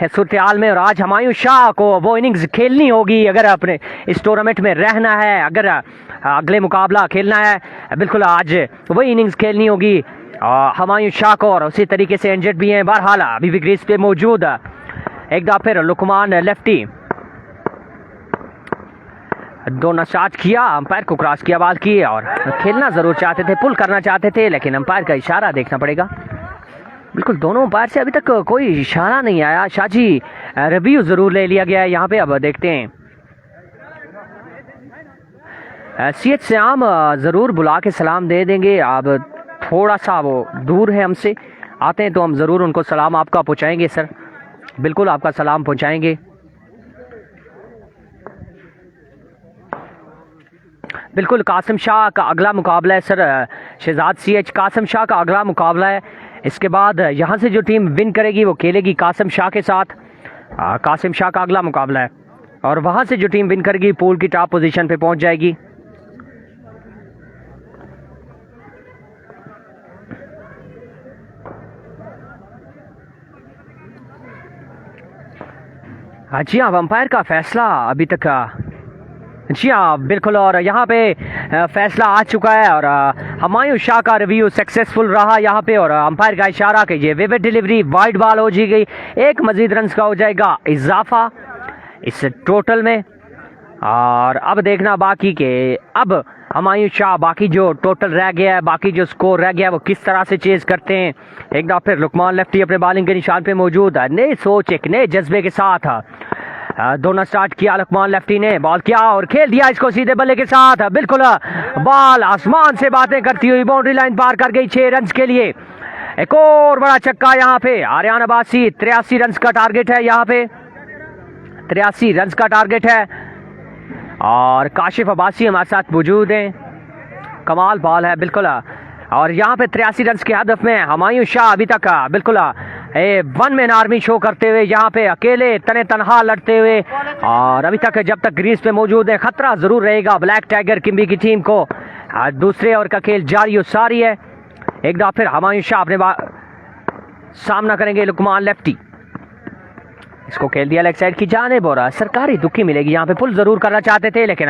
सूरत हाल में। और आज हुमायूं शाह को वो इनिंग्स खेलनी होगी अगर अपने इस टूर्नामेंट में रहना है, अगर अगले मुकाबला खेलना है। बिल्कुल आज वही इनिंग्स खेलनी होगी हुमायूं शाह को। और उसी तरीके से इंजर्ड भी हैं। बहरहाल अभी भी क्रीज पे मौजूद एक दफा फिर लुकमान लेफ्टी दोनों स्टार्ट किया, अंपायर को क्रॉस किया बॉल की और खेलना जरूर चाहते थे, पुल करना चाहते थे, लेकिन अंपायर का इशारा देखना पड़ेगा। बिल्कुल दोनों अंपायर से अभी तक कोई इशारा नहीं आया। शाहजी रिव्यू जरूर ले लिया गया है यहाँ पे। अब देखते हैं सीएच से आम जरूर बुला के सलाम दे देंगे। अब थोड़ा सा वो दूर है हमसे, आते हैं तो हम जरूर उनको सलाम आपका पहुँचाएंगे सर, बिल्कुल आपका सलाम पहुँचाएंगे। बिल्कुल कासिम शाह का अगला मुकाबला है सर, शहजाद सीएच कासिम शाह का अगला मुकाबला है। इसके बाद यहाँ से जो टीम विन करेगी वो खेलेगी कासिम शाह के साथ। कासिम शाह का अगला मुकाबला है और वहाँ से जो टीम विन करेगी पूल की टॉप पोजीशन पे पहुँच जाएगी। जी हाँ, अंपायर का फैसला अभी तक, जी हाँ बिल्कुल, और यहाँ पे फैसला आ चुका है और हुमायूं शाह का रिव्यू सक्सेसफुल रहा यहाँ पे। और अंपायर का इशारा कि ये विविड डिलीवरी वाइड बॉल हो जी गई, एक मजीद रन का हो जाएगा इजाफा इस टोटल में। और अब देखना बाकी के अब हुमायूं शाह बाकी जो टोटल रह गया है, बाकी जो स्कोर रह गया है वो किस तरह से चेज करते हैं। एक दफा फिर लुकमान लेफ्टी अपने बॉलिंग के निशान पे मौजूद है, नए सोच एक नए जज्बे के साथ दोनों स्टार्ट किया। लुकमान लेफ्टी ने बॉल किया और खेल दिया इसको सीधे बल्ले के साथ। बिल्कुल बॉल आसमान से बातें करती हुई बाउंड्री लाइन पार कर गई 6 रन के लिए। एक और बड़ा छक्का यहाँ पे आर्यान अब्बासी। 83 रन का टारगेट है यहाँ पे, 83 रन का टारगेट है। और काशिफ अब्बासी हमारे साथ मौजूद हैं। कमाल बॉल है बिल्कुल। और यहाँ पे 83 रन के हदफ में हुमायूं शाह अभी तक बिल्कुल वन मैन आर्मी शो करते हुए यहाँ पे अकेले तने तनहा लड़ते हुए, और अभी तक जब तक ग्रीज पे मौजूद है खतरा जरूर रहेगा ब्लैक टाइगर किम्बी की टीम को। दूसरे ओवर का खेल जारी और सारी है। एक दफा फिर हुमायूं शाह अपने सामना करेंगे लुकमान लेफ्टी। इसको खेल दिया लेग साइड की जानिब और सरकारी दुखी मिलेगी। यहाँ पे पुल जरूर करना चाहते थे लेकिन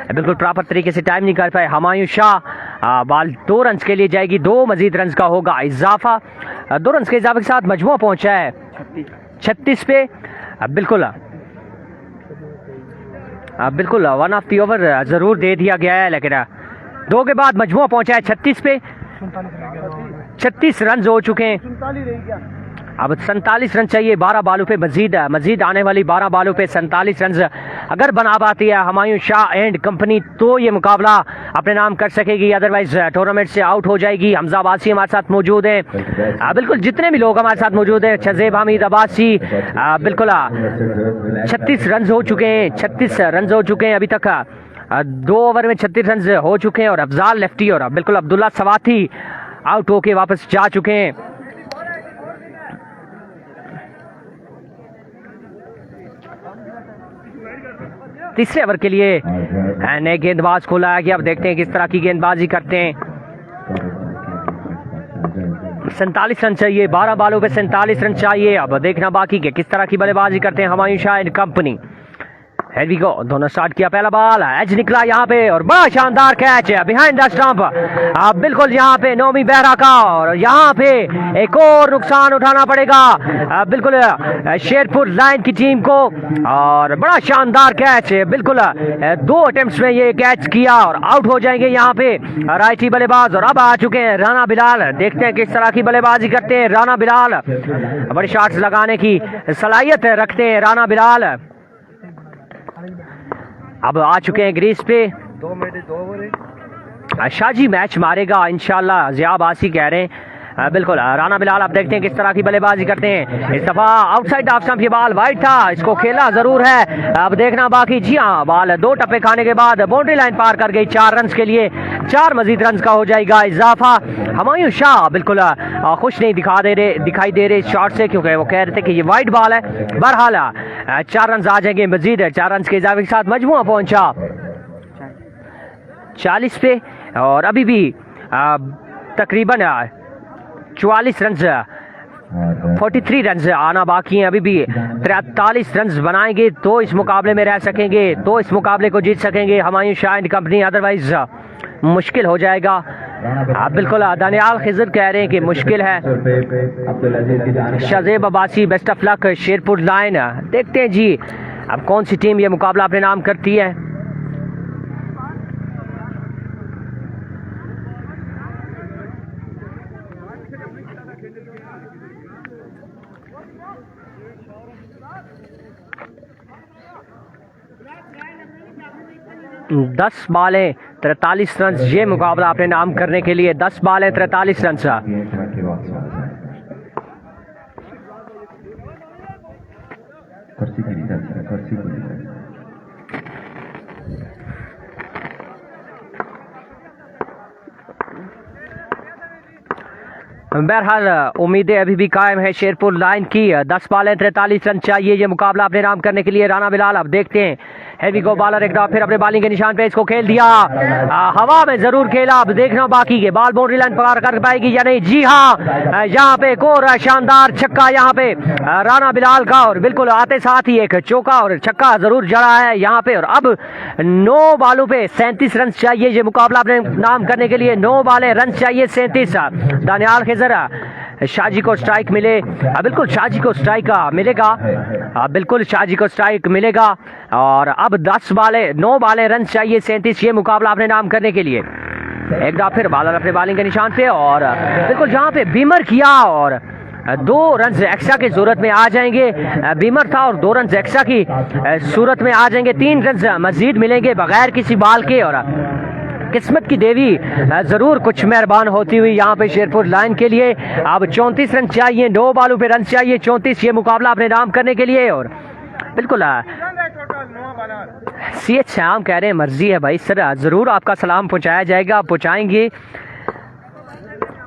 बिल्कुल प्रॉपर तरीके से टाइम नहीं कर पाए हुमायूं शाह। बॉल 2 रन के लिए जाएगी, 2 मजीद रन का होगा इजाफा। 2 रन के इजाफे के साथ मजमुआ पहुंचा है 36 पे। बिल्कुल बिल्कुल 1 ऑफ द ओवर जरूर दे दिया गया है लेकिन 2 के बाद मजमुआ पहुंचा है 36 पे। 36 रन हो चुके हैं। अब 47 रन चाहिए 12 बालों पे, मजीद आने वाली 12 बालों पे 47 रन अगर बना पाती है हुमायूं शाह एंड कंपनी तो ये मुकाबला अपने नाम कर सकेगी, अदरवाइज टूर्नामेंट से आउट हो जाएगी। हमजा अब्बासी हमारे साथ मौजूद हैं। बिल्कुल जितने भी लोग हमारे साथ मौजूद हैं, शज़ेब हमीद अब्बासी बिल्कुल 36 रन हो चुके हैं, 36 रन हो चुके हैं अभी तक। 2 ओवर में 36 रन हो चुके हैं और अफजाल लेफ्टी और बिल्कुल अब्दुल्ला सवाती आउट होके वापस जा चुके हैं। तीसरे ओवर के लिए नए गेंदबाज को लाया गया। अब देखते हैं किस तरह की गेंदबाजी करते हैं। 47 रन चाहिए, 12 बालों पे 47 रन चाहिए। अब देखना बाकी के किस तरह की बल्लेबाजी करते हैं Humayun Shah and company. Here we go, दोनों स्टार्ट किया, पहला बॉल एज निकला यहाँ पे और बड़ा शानदार कैच है बिहाइंड द स्टंप, बिल्कुल यहाँ पे नौमी बेहरा का, और यहाँ पे एक और नुकसान उठाना पड़ेगा बिल्कुल शेरपुर लाइन की टीम को। और बड़ा शानदार कैच है, बिल्कुल 2 अटेम्प्ट्स में ये कैच किया और आउट हो जाएंगे यहाँ पे राइटी बल्लेबाज। और अब आ चुके हैं राना बिलाल, देखते हैं किस तरह की बल्लेबाजी करते हैं राना बिलाल, बड़े शॉट्स लगाने की सलाहियत रखते हैं राना बिलाल। अब आ चुके हैं ग्रीस पे, 2 मिनट 2 ओवर शाजी मैच मारेगा इंशाल्लाह, ज़िया बासी कह रहे हैं बिल्कुल राना बिलाल। अब देखते हैं किस तरह की बल्लेबाजी करते हैं, इस दफा आउटसाइड ऑफ स्टंप ये बॉल वाइड था, इसको खेला जरूर है, अब देखना बाकी। जी हाँ, बॉल 2 टप्पे खाने के बाद बाउंड्री लाइन पार कर गई, 4 रन के लिए 4 मजीद रन का हो जाएगा इजाफा। हुमायूं शाह बिल्कुल खुश नहीं दिखाई दे रहे इस शॉट से, क्योंकि वो कह रहे थे कि ये वाइड बॉल है। बहरहाल 4 रन आ जाएंगे मजीद, 4 रन के इजाफे के साथ मजमुआ पहुंचा 40 पे, और अभी भी तकरीबन 44 रन 43 रन आना बाकी हैं, अभी भी 43 रन बनाएंगे तो इस मुकाबले में रह सकेंगे, तो इस मुकाबले को जीत सकेंगे Humayun Shah and company, otherwise मुश्किल हो जाएगा। बिल्कुल दानियाल खिजर कह रहे हैं कि मुश्किल है। Shahzeb Abbasi best of luck Sherpur line, देखते हैं जी अब कौन सी टीम ये मुकाबला अपने नाम करती है। दस बॉलें 43 रन, ये मुकाबला अपने नाम करने के लिए 10 बॉलें 43 रन। बहरहाल उम्मीदें अभी भी कायम है शेरपुर लाइन की, 10 बॉलें 43 रन चाहिए ये मुकाबला अपने नाम करने के लिए राना बिलाल। अब देखते हैं, हैवी गो बॉलर एक दफा फिर अपने बॉलिंग के निशान पे, इसको खेल दिया, हवा में जरूर खेला, अब देखना बाकी के बॉल बाउंड्री लाइन पार कर पाएगी या नहीं। जी हाँ, यहाँ पे एक और शानदार छक्का यहाँ पे राना बिलाल का, और बिल्कुल आते साथ ही एक चौका और छक्का जरूर जड़ा है यहाँ पे। और अब 9 बॉलों पे 37 रन चाहिए ये मुकाबला अपने नाम करने के लिए, 9 बॉलें रन चाहिए 37। दानियाल खिजर शाहजी को स्ट्राइक मिले, बिल्कुल शाहजी को स्ट्राइक मिलेगा, बिल्कुल शाहजी को स्ट्राइक मिलेगा। और अब 9 बालें रन चाहिए 37 ये मुकाबला अपने नाम करने के लिए। एक बार फिर बॉलर अपने बॉलिंग के निशान पे, और बिल्कुल जहां पे बीमर किया और 2 रन एक्स्ट्रा की सूरत में आ जाएंगे, बीमर था और 2 रन एक्स्ट्रा की सूरत में आ जाएंगे, 3 रन मजीद मिलेंगे बगैर किसी बॉल के। और किस्मत की देवी जरूर कुछ मेहरबान होती हुई यहाँ पे शेरपुर लाइन के लिए। अब 34 रन चाहिए, 9 बॉलों पे रन चाहिए 34 ये मुकाबला अपने नाम करने के लिए। और बिल्कुल CH श्याम कह रहे हैं मर्जी है भाई सर, जरूर आपका सलाम पहुंचाया जाएगा, पहुंचाएंगे।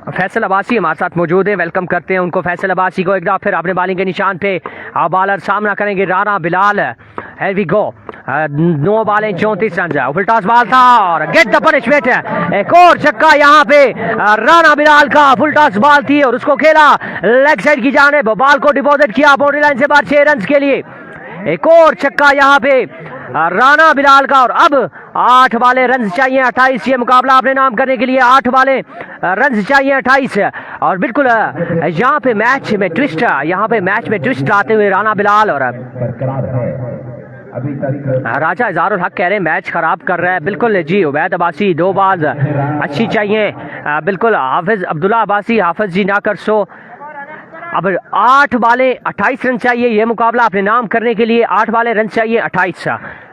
फैसल अब्बासी हमारे साथ मौजूद है, वेलकम करते हैं उनको, फैसल अब्बासी को। एक बार फिर अपने बॉलिंग के निशान पे बॉलर सामना करेंगे Rana Bilal. Here we go, 9 बॉलें 34 run, full toss ball था और गेट द पनिशमेंट, एक और छक्का यहाँ पे राना बिलाल का, फुल टॉस बॉल थी और उसको खेला लेग साइड की जानिब, बॉल को डिपॉजिट किया बाउंड्री लाइन से बाहर 6 रन के लिए, एक और छक्का यहाँ पे राना बिलाल का। और अब 8 वाले रन चाहिए 28 ये मुकाबला अपने नाम करने के लिए, 8 वाले रन चाहिए 28। और बिल्कुल यहाँ पे मैच में ट्विस्ट लाते हुए राना बिलाल और राजा इज़हारुल हक कह रहे हैं मैच खराब कर रहा है। बिल्कुल जी, उबैद अब्बासी 2 बाज अच्छी चाहिए, बिल्कुल हाफिज अब्दुल्ला अब्बासी, हाफिज जी ना कर सो। अब 8 बालें 28 रन चाहिए ये मुकाबला अपने नाम करने के लिए, 8 बालें रन चाहिए 28।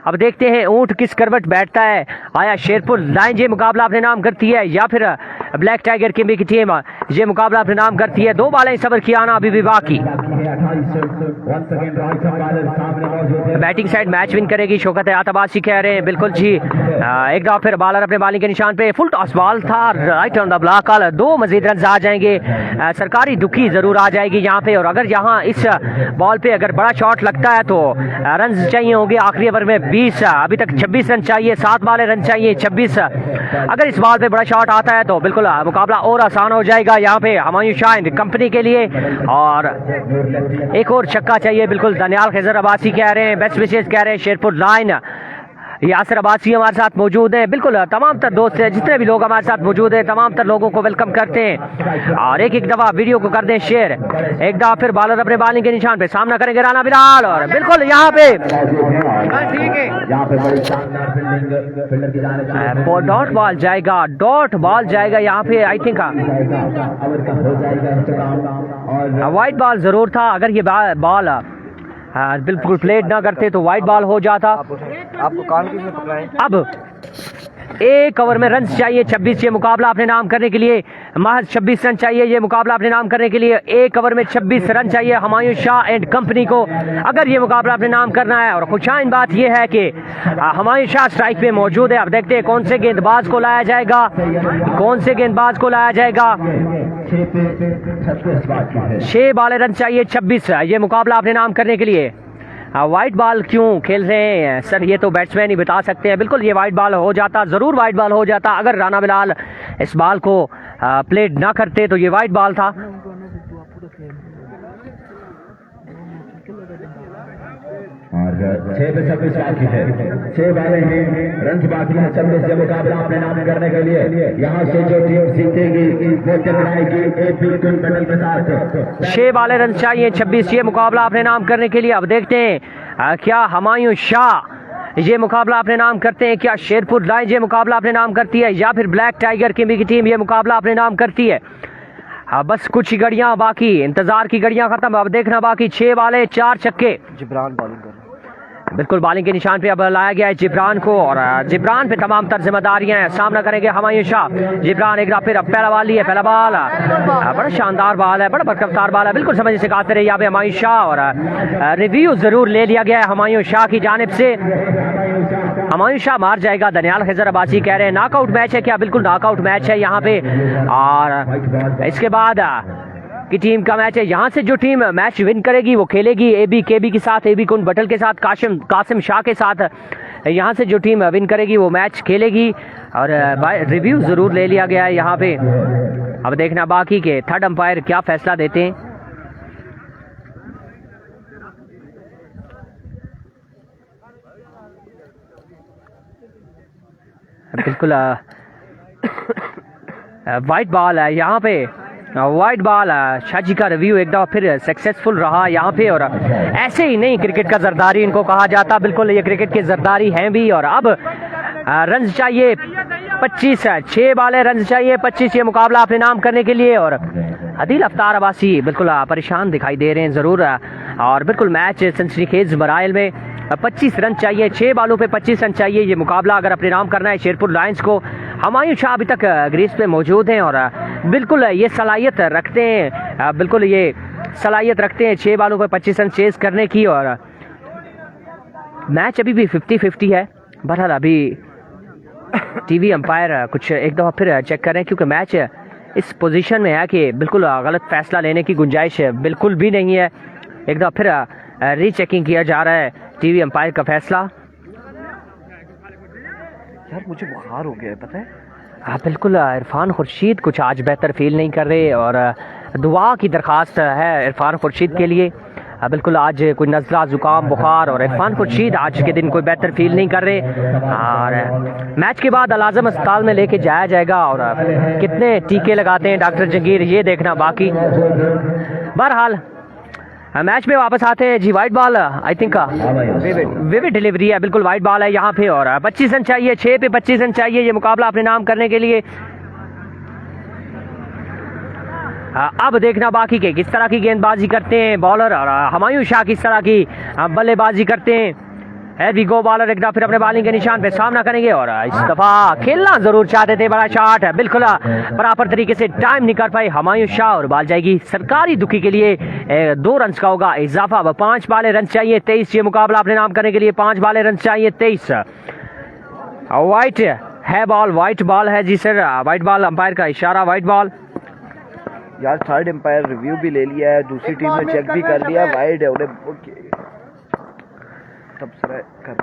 अब देखते हैं ऊंट किस करवट बैठता है, आया शेरपुर लाइन ये मुकाबला अपने नाम करती है या फिर ब्लैक टाइगर की टीम ये मुकाबला अपने नाम करती है। 2 बालें सबर की आना अभी भी बाकी। बैटिंग साइड मैच विन करेगी शौकत हयात अब्बासी कह रहे हैं, बिल्कुल जी। एक दफा फिर बॉलर अपने बॉलिंग के निशान पे, फुल टॉस बॉल था राइट ऑन द ब्लॉक, 2 मजीद रन आ जाएंगे, सरकारी दुखी जरूर आ जाएगी यहाँ पे। और अगर यहाँ इस बॉल पे अगर बड़ा शॉट लगता है तो रन चाहिए होंगे आखिरी ओवर में 20, अभी तक 26 रन चाहिए, 7 बालें रन चाहिए 26। अगर इस बॉल पे बड़ा शॉट आता है तो बिल्कुल बिल्कुल मुकाबला और आसान हो जाएगा यहाँ पे हुमायूं शाह एंड कंपनी के लिए। और एक और छक्का चाहिए, बिल्कुल दानियाल खिजर अब्बासी कह रहे हैं, बेस्ट विशेष कह रहे हैं, शेरपुर लाइन यासिर अब्बासी हमारे साथ मौजूद हैं। बिल्कुल तमाम तर दोस्त जितने भी लोग हमारे साथ मौजूद हैं, तमाम तर लोगों को वेलकम करते हैं और एक एक दफ़ा वीडियो को कर दें शेयर। एक दफ़ा फिर बॉलर अपने बॉलिंग के निशान पे सामना करेंगे राना बिलाल और बिल्कुल यहाँ पे डॉट बॉल जाएगा, डॉट बॉल जाएगा यहाँ पे। आई थिंक वाइट बॉल जरूर था, अगर ये बॉल बिल्कुल प्लेट ना करते तो वाइट बॉल हो जाता। आपको कान किसने पकड़ाए? अब एक ओवर में रन चाहिए 26, ये मुकाबला अपने नाम करने के लिए महज 26 रन चाहिए, ये मुकाबला अपने नाम करने के लिए एक ओवर में 26 रन चाहिए हुमायूं शाह एंड कंपनी को अगर ये मुकाबला अपने नाम करना है। और खुशाइन बात ये है कि हुमायूं शाह स्ट्राइक पे मौजूद है। अब देखते हैं कौन से गेंदबाज को लाया जाएगा, कौन से गेंदबाज को लाया जाएगा। 6 बॉले रन चाहिए 26, ये मुकाबला अपने नाम करने के लिए। वाइट बॉल क्यों खेल रहे हैं सर, ये तो बैट्समैन ही बता सकते हैं। बिल्कुल ये वाइट बॉल हो जाता, ज़रूर वाइट बॉल हो जाता, अगर राना बिलाल इस बॉल को प्लेट ना करते तो ये वाइट बॉल था। और 6 पे 26 बाकी है, 6 बाले हैं, रन बाकी है 26, ये मुकाबला अपने नाम करने के लिए यहाँ से जो टीम जीतेगी वो टकराएगी एपी कंपनी के साथ। 6 बाले रन चाहिए 26, ये मुकाबला अपने नाम करने के लिए। अब देखते हैं क्या हुमायूं शाह ये मुकाबला अपने नाम करते हैं, क्या शेरपुर लाइन ये मुकाबला अपने नाम करती है, या फिर ब्लैक टाइगर की टीम ये मुकाबला अपने नाम करती है। बस कुछ ही घड़ियां बाकी, इंतजार की घड़ियां खत्म, अब देखना बाकी। 6 बाले 4 छक्के। जिब्रान बॉलिंग कर रहा है। बिल्कुल बॉलिंग के निशान पे अब लाया गया है जिब्रान को और जिब्रान पे तमाम तर जिम्मेदारियां हैं। सामना करेंगे हुमायूं शाह। जिब्रान एक फिर पहला बॉल लिया, पहला बॉल बड़ा शानदार बॉल है, बड़ा बरकफ्तार बॉल है, बिल्कुल समझ से काटते रहे यहाँ पे हुमायूं शाह। और रिव्यू जरूर ले लिया गया है हुमायूं शाह की जानिब से। हुमायूं शाह मार जाएगा, दानियाल खिजर अब्बासी कह रहे हैं नॉकआउट मैच है क्या, बिल्कुल नॉकआउट मैच है यहाँ पे। और इसके बाद की टीम का मैच है, यहाँ से जो टीम मैच विन करेगी वो खेलेगी एबी केबी के साथ, एबी कुन बटल के साथ, कासिम शाह के साथ। यहाँ से जो टीम विन करेगी वो मैच खेलेगी और रिव्यू जरूर ले लिया गया है यहाँ पे। अब देखना बाकी के थर्ड अंपायर क्या फैसला देते हैं। बिल्कुल वाइट बॉल है यहाँ पे, वाइट बॉल। शाजी का रिव्यू एक दफा फिर सक्सेसफुल रहा यहाँ पे। और ऐसे ही नहीं क्रिकेट का जरदारी इनको कहा जाता, बिल्कुल ये क्रिकेट के जरदारी हैं भी। और अब रन चाहिए 25, 6 बाले रन चाहिए 25, ये मुकाबला अपने नाम करने के लिए। और अदील अफ्तार अब्बासी बिल्कुल परेशान दिखाई दे रहे हैं ज़रूर। और बिल्कुल मैच सनसनीखेज मराइल में 25 रन चाहिए, 6 बालों पे 25 रन चाहिए, ये मुकाबला अगर अपने नाम करना है शेरपुर लायंस को। हुमायूं शाह अभी तक ग्रीस पे मौजूद हैं और बिल्कुल ये सलाहियत रखते हैं, बिल्कुल ये सलाहियत रखते हैं 6 बालों पे 25 रन चेज करने की। और मैच अभी भी 50-50 है। बहरहाल अभी टीवी अंपायर कुछ एक दफ़ा फिर चेक कर रहे हैं, क्योंकि मैच इस पोजीशन में है कि बिल्कुल गलत फैसला लेने की गुंजाइश बिल्कुल भी नहीं है। एक दफ़ा फिर रीचेकिंग किया जा रहा है टीवी अंपायर का फैसला। यार मुझे बुखार हो गया है, पता है। हाँ बिल्कुल, इरफान खुर्शीद कुछ आज बेहतर फील नहीं कर रहे और दुआ की दरख्वास्त है इरफान खुर्शीद के लिए। बिल्कुल आज कोई नज़ला ज़ुकाम बुखार और इरफान खुर्शीद आज के दिन कोई बेहतर फील नहीं कर रहे। और मैच के बाद अल-आज़म अस्पताल में लेके जाया जाएगा और कितने टीके लगाते हैं डॉक्टर जंगीर ये देखना बाकी। बहरहाल मैच में वापस आते हैं जी। Wide ball I think vivid delivery है, बिल्कुल वाइट बॉल है यहाँ पे। और 25 रन चाहिए, 6 पे 25 रन चाहिए ये मुकाबला अपने नाम करने के लिए। अब देखना बाकी के किस तरह की गेंदबाजी करते हैं बॉलर और हुमायूं शाह किस तरह की बल्लेबाजी करते हैं। हैवी गो बॉलर एक फिर अपने बॉलिंग के निशान पे सामना करेंगे और इस दफा खेलना जरूर चाहते थे, बड़ा शॉट है, बिल्कुल बराबर तरीके से टाइम नहीं कर पाए हुमायूं शाह। और बॉल जाएगी सरकारी दुखी के लिए, 2 रन का होगा इजाफा। 5 बाले रन चाहिए 23, ये मुकाबला अपने नाम करने के लिए 5 बाले रन चाहिए 23। वाइट है बॉल, वाइट बॉल है जी सर, वाइट बॉल, अंपायर का इशारा वाइट बॉल। यार थर्ड एम्पायर रिव्यू भी ले लिया है, दूसरी टीम ने चेक भी कर लिया, वाइड है उन्हें तब कर रहे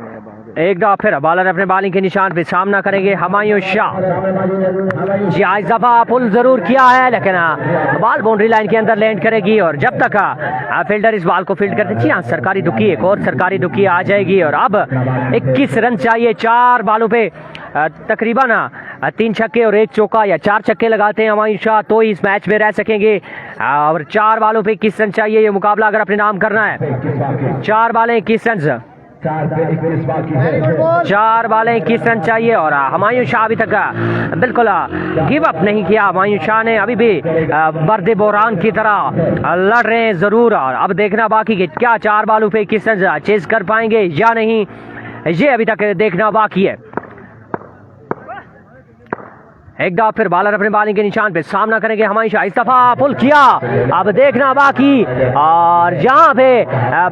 हैं। एक दफा फिर बॉलर अपने बॉलिंग के निशान पे सामना करेंगे हुमायूं शाह। जी इस दफा पुल जरूर किया है लेकिन बॉल बाउंड्री लाइन के अंदर लैंड करेगी और जब तक फील्डर इस बॉल को फील्ड करते, जी हाँ सरकारी दुकी, एक और सरकारी दुकी आ जाएगी और अब 21 रन चाहिए 4 बॉलों पे। तकरीबन 3 छक्के और 1 चौका या 4 छक्के लगाते हैं हुमायूं शाह तो इस मैच में रह सकेंगे और 4 बॉलों पे 21 रन चाहिए ये मुकाबला अगर अपने नाम करना है। 4 बॉलें 21 रन, 4 बॉलें 21 रन चाहिए और हुमायूं शाह अभी तक बिल्कुल गिव अप नहीं किया। हुमायूं शाह ने अभी भी बर्द बोरान की तरह लड़ रहे हैं जरूर और अब देखना बाकी कि क्या 4 बॉलों पे 21 रन चेज कर पाएंगे या नहीं, ये अभी तक देखना बाकी है। एक दफा फिर बॉलर अपने बॉलिंग के निशान पे सामना करेंगे हुमायूं शाह। इस दफा पुल किया, अब देखना बाकी और जहां पे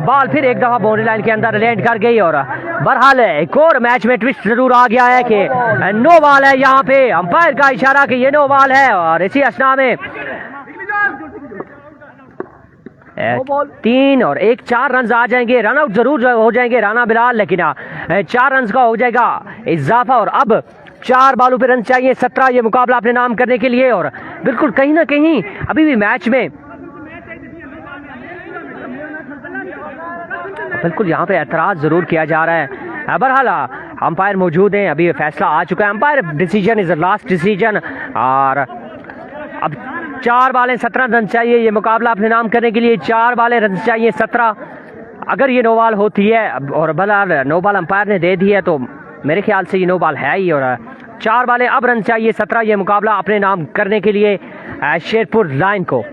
बॉल फिर एक दफा बाउंड्री लाइन के अंदर लैंड कर गई और बहरहाल एक और मैच में ट्विस्ट जरूर आ गया है कि नो बॉल है। यहाँ पे अंपायर का इशारा कि ये नो बॉल है और इसी असना में 3 और 1 4 रन आ जाएंगे, रन आउट जरूर हो जाएंगे राना बिलाल, लेकिन 4 रन का हो जाएगा इजाफा और अब 4 बॉलों पे रन चाहिए 17 ये मुकाबला अपने नाम करने के लिए और बिल्कुल कहीं ना कहीं अभी भी मैच में बिल्कुल यहाँ पे एतराज जरूर किया जा रहा है। बहरहाल अंपायर मौजूद हैं, अभी फैसला आ चुका है, umpire decision is the last decision और अब 4 बॉलें 17 रन चाहिए ये मुकाबला अपने नाम करने के लिए। 4 बॉलें रन चाहिए 17, अगर ये नो बॉल होती है और बहरहाल नो बॉल अंपायर ने दे दी है तो मेरे ख्याल से ये नो बॉल है ही और 4 बॉलें अब रन चाहिए 17 ये मुकाबला अपने नाम करने के लिए शेरपुर लाइन को।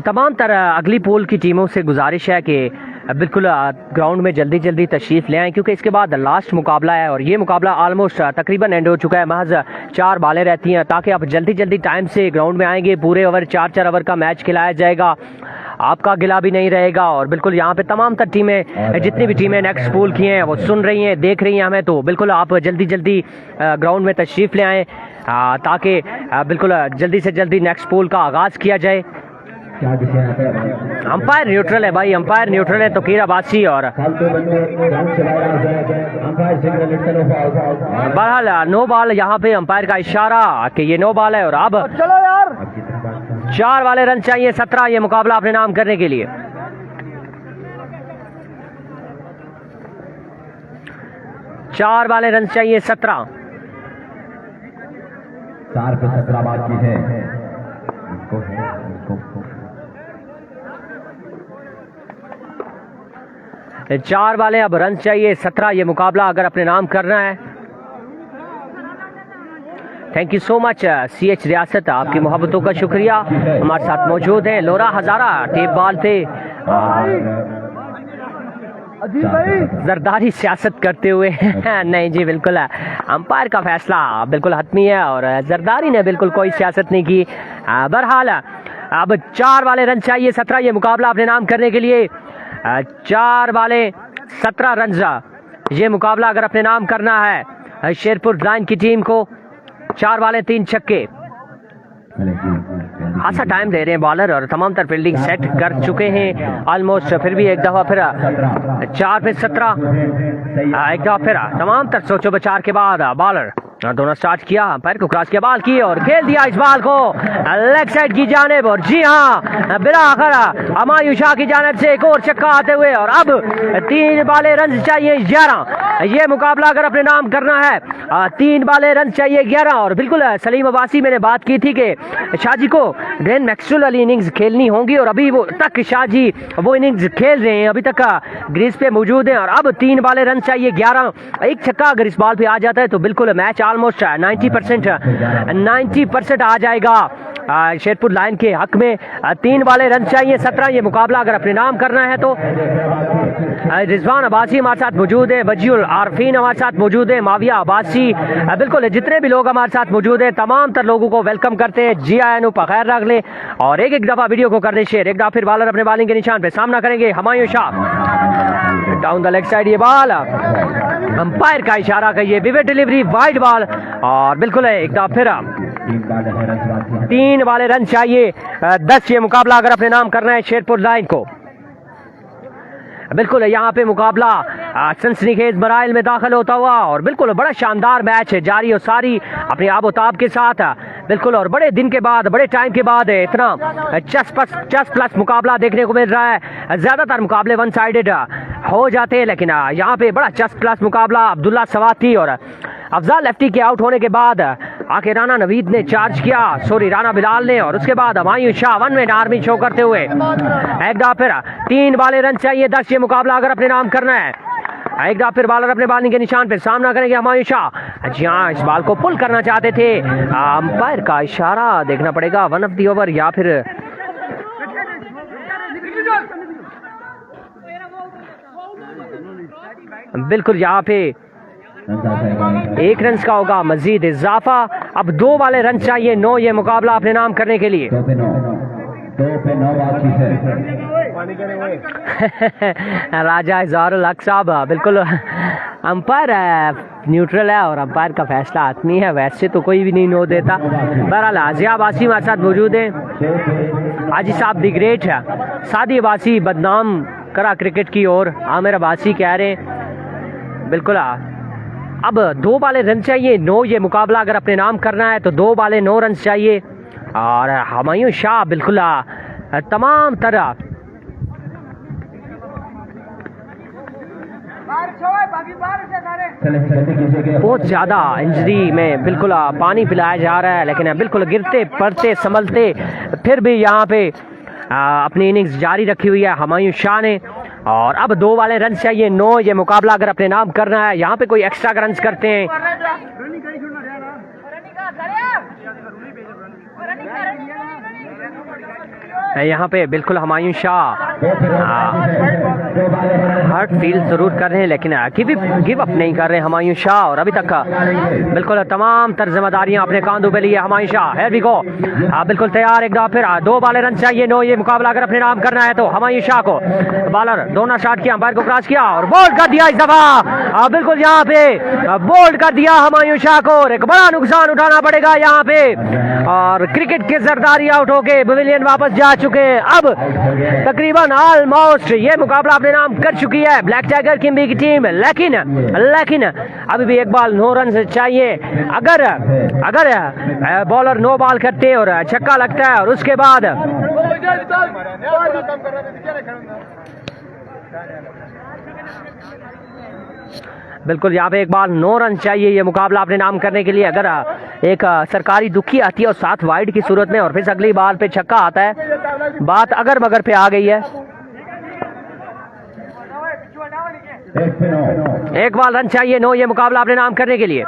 तमाम तरह अगली पोल की टीमों से गुजारिश है कि बिल्कुल ग्राउंड में जल्दी जल्दी तशरीफ ले आएं क्योंकि इसके बाद लास्ट मुकाबला है और ये मुकाबला ऑलमोस्ट तकरीबन एंड हो चुका है। महज 4 बॉलें रहती हैं ताकि आप जल्दी जल्दी टाइम से ग्राउंड में आएंगे। पूरे ओवर 4-4 ओवर का मैच खिलाया जाएगा, आपका गिला भी नहीं रहेगा और बिल्कुल यहाँ पे तमाम तर टीमें जितनी भी टीमें नेक्स्ट पोल की हैं वो सुन रही हैं, देख रही हैं हमें, तो बिल्कुल आप जल्दी जल्दी ग्राउंड में तशरीफ ले आएँ ताकि बिल्कुल जल्दी से जल्दी नेक्स्ट पोल का आगाज़ किया जाए। अंपायर न्यूट्रल है भाई, अंपायर न्यूट्रल है तो कीरा बासी और बहरहाल नो बॉल यहाँ पे अंपायर का इशारा कि ये नो बॉल है और अब चलो यार 4 वाले रन चाहिए 17 ये मुकाबला अपने नाम करने के लिए। चार वाले रन चाहिए 17। 4 पे 17 बाकी है। 4 वाले अब रन चाहिए 17 ये मुकाबला अगर अपने नाम करना है। Thank you so much CH रियासत, आपकी मोहब्बतों का शुक्रिया। हमारे साथ मौजूद हैं लोरा हजारा टेप बॉल पे जरदारी सियासत करते हुए नहीं जी बिल्कुल अंपायर का फैसला बिल्कुल हतमी है और जरदारी ने बिल्कुल कोई सियासत नहीं की। बहरहाल अब 4 वाले रन चाहिए 17 ये मुकाबला अपने नाम करने के लिए। 4 वाले 17 रन ये मुकाबला अगर अपने नाम करना है शेरपुर लाइन की टीम को। 4 वाले 3 छक्के, खासा टाइम दे रहे हैं बॉलर और तमाम तर फील्डिंग सेट कर चुके हैं ऑलमोस्ट। फिर भी एक दफा फिर 4 पे 17 एक दफा फिर तमाम तर सोचो विचार के बाद बॉलर दोनों स्टार्ट किया, पैर को क्रॉस किया, बॉल की और खेल दिया इस बॉल को लेग साइड की जानिब। और जी हाँ बिला आखिर हुमायूं शाह की जानिब से एक और छक्का आते हुए और अब 3 बाले रन चाहिए 11 ये मुकाबला अगर अपने नाम करना है। 3 बाले रन चाहिए 11 और बिल्कुल सलीम अब्बासी मैंने बात की थी कि शाहजी को ग्लेन मैक्सवेल वाली इनिंग्स खेलनी होंगी और अभी वो तक शाहजी वो इनिंग्स खेल रहे हैं, अभी तक ग्रीज पे मौजूद हैं और अब 3 बाले रन चाहिए 11। एक छक्का अगर इस बॉल पे आ जाता है तो बिल्कुल मैच ऑलमोस्ट 90% आ जाएगा शेरपुर लाइन के हक में। 3 वाले रन चाहिए 17 ये मुकाबला अगर अपने नाम करना है तो। रिजवान अब्बासी हमारे साथ मौजूद है, वजीउल आरफीन हमारे साथ मौजूद है, माविया अब्बासी, बिल्कुल जितने भी लोग हमारे साथ मौजूद हैं तमाम तर लोगों को वेलकम करते हैं। जी आयन पखैर रख लें और एक दफा वीडियो को कर दें शेयर। एक दफा फिर बॉलर अपने बॉलिंग के निशान पे सामना करेंगे Humayun Shah. Down the leg side ये बॉल अंपायर का इशारा का ये विविड डिलीवरी वाइड बॉल और बिल्कुल है एक दफा फिर 3 वाले रन चाहिए 10 ये मुकाबला अगर अपने नाम करना है शेरपुर लाइन को। बिल्कुल यहाँ पे मुकाबला सनसनीखेज मराइल में दाखिल होता हुआ और बिल्कुल बड़ा शानदार मैच है जारी और सारी अपनी आबोताब के साथ बिल्कुल और बड़े दिन के बाद बड़े टाइम के बाद इतना चस प्लस मुकाबला देखने को मिल रहा है। ज्यादातर मुकाबले वन साइडेड हो जाते हैं लेकिन यहाँ पे बड़ा चस प्लस मुकाबला अब्दुल्ला सवाती और अफजाल लेफ्टी के आउट होने के बाद आके राना नवीद ने चार्ज किया राना बिलाल ने और उसके बाद हमायूं शाह 1 में आर्मी शो करते हुए एक दफा फिर 3 वाले रन चाहिए 10 ये मुकाबला अगर अपने नाम करना है। एक दफा फिर बॉलर अपने बॉलिंग के निशान पे सामना करेंगे हमायूं शाह। जी हाँ इस बॉल को पुल करना चाहते थे अंपायर का इशारा देखना पड़ेगा 1 ऑफ द ओवर या फिर बिल्कुल यहाँ पे 1 रन का होगा मजीद इजाफा। अब 2 वाले रन चाहिए 9 ये मुकाबला अपने नाम करने के लिए। 2 पे 9 बाकी है। राजा इज़हारुल हक साहब बिल्कुल अंपायर न्यूट्रल है और अंपायर का फैसला आदमी है, वैसे तो कोई भी नहीं नो देता। बहरहाल हाजिया अब्बासी हमारे साथ मौजूद है। हाजी साहब दी ग्रेट है सादी अब्बासी बदनाम करा क्रिकेट की ओर आमिर अब्बासी कह रहे हैं। बिल्कुल अब 2 वाले रन चाहिए 9 ये मुकाबला अगर अपने नाम करना है तो 2 वाले 9 रन चाहिए और हमायूं शाह बिल्कुल तमाम तरह बहुत ज़्यादा इंजरी में बिल्कुल पानी पिलाया जा रहा है लेकिन बिल्कुल गिरते पड़ते संभलते फिर भी यहाँ पे अपनी इनिंग्स जारी रखी हुई है हमायूं शाह ने। और अब 2 वाले रन चाहिए 9 ये मुकाबला अगर अपने नाम करना है। यहाँ पे कोई एक्स्ट्रा रन करते हैं यहाँ पे बिल्कुल हमायूं शाह हार्ट फील जरूर कर रहे हैं लेकिन गिव अप नहीं कर रहे हमायूं शाह और अभी तक बिल्कुल तमाम तर जिम्मेदारियां अपने कांधों पे लिए Humayun Shah. Here we go बिल्कुल तैयार एक दफा फिर 2 वाले रन चाहिए 9 ये मुकाबला अगर अपने नाम करना है तो हमायूं शाह को बॉलर दोनों शॉट किया अंपायर को क्रॉस किया और बोल्ड कर दिया इस दफा बिल्कुल यहाँ पे बोल्ड कर दिया हमायूं शाह को और एक बड़ा नुकसान उठाना पड़ेगा यहाँ पे और क्रिकेट के जरदारी आउट होके पवेलियन वापस जा चुके हैं। अब तकरीबन ऑलमोस्ट ये मुकाबला अपने नाम कर चुकी है ब्लैक टाइगर किम्बी की टीम लेकिन अभी भी एक बॉल 9 रन चाहिए। अगर बॉलर 9 बॉल करते और छक्का लगता है और उसके बाद बिल्कुल यहाँ पे एक बार 9 रन चाहिए ये मुकाबला अपने नाम करने के लिए। अगर एक सरकारी दुखी आती है और 7 वाइड की सूरत में और फिर अगली बार पे छक्का आता है बात अगर मगर पे आ गई है। 1 बॉल रन चाहिए 9 ये मुकाबला अपने नाम करने के लिए। 1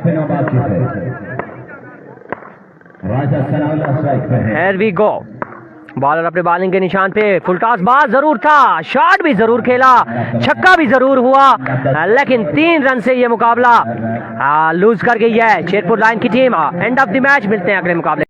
पे 9 बाकी है। राजा सनाउल्लाह स्ट्राइक पे है। हियर वी गो बॉलर अपने बॉलिंग के निशान पे फुल टॉस बाज जरूर था शॉट भी जरूर खेला छक्का भी जरूर हुआ लेकिन 3 रन से ये मुकाबला लूज कर गई है शेरपुर लाइन की team. End of the match मिलते हैं अगले मुकाबले।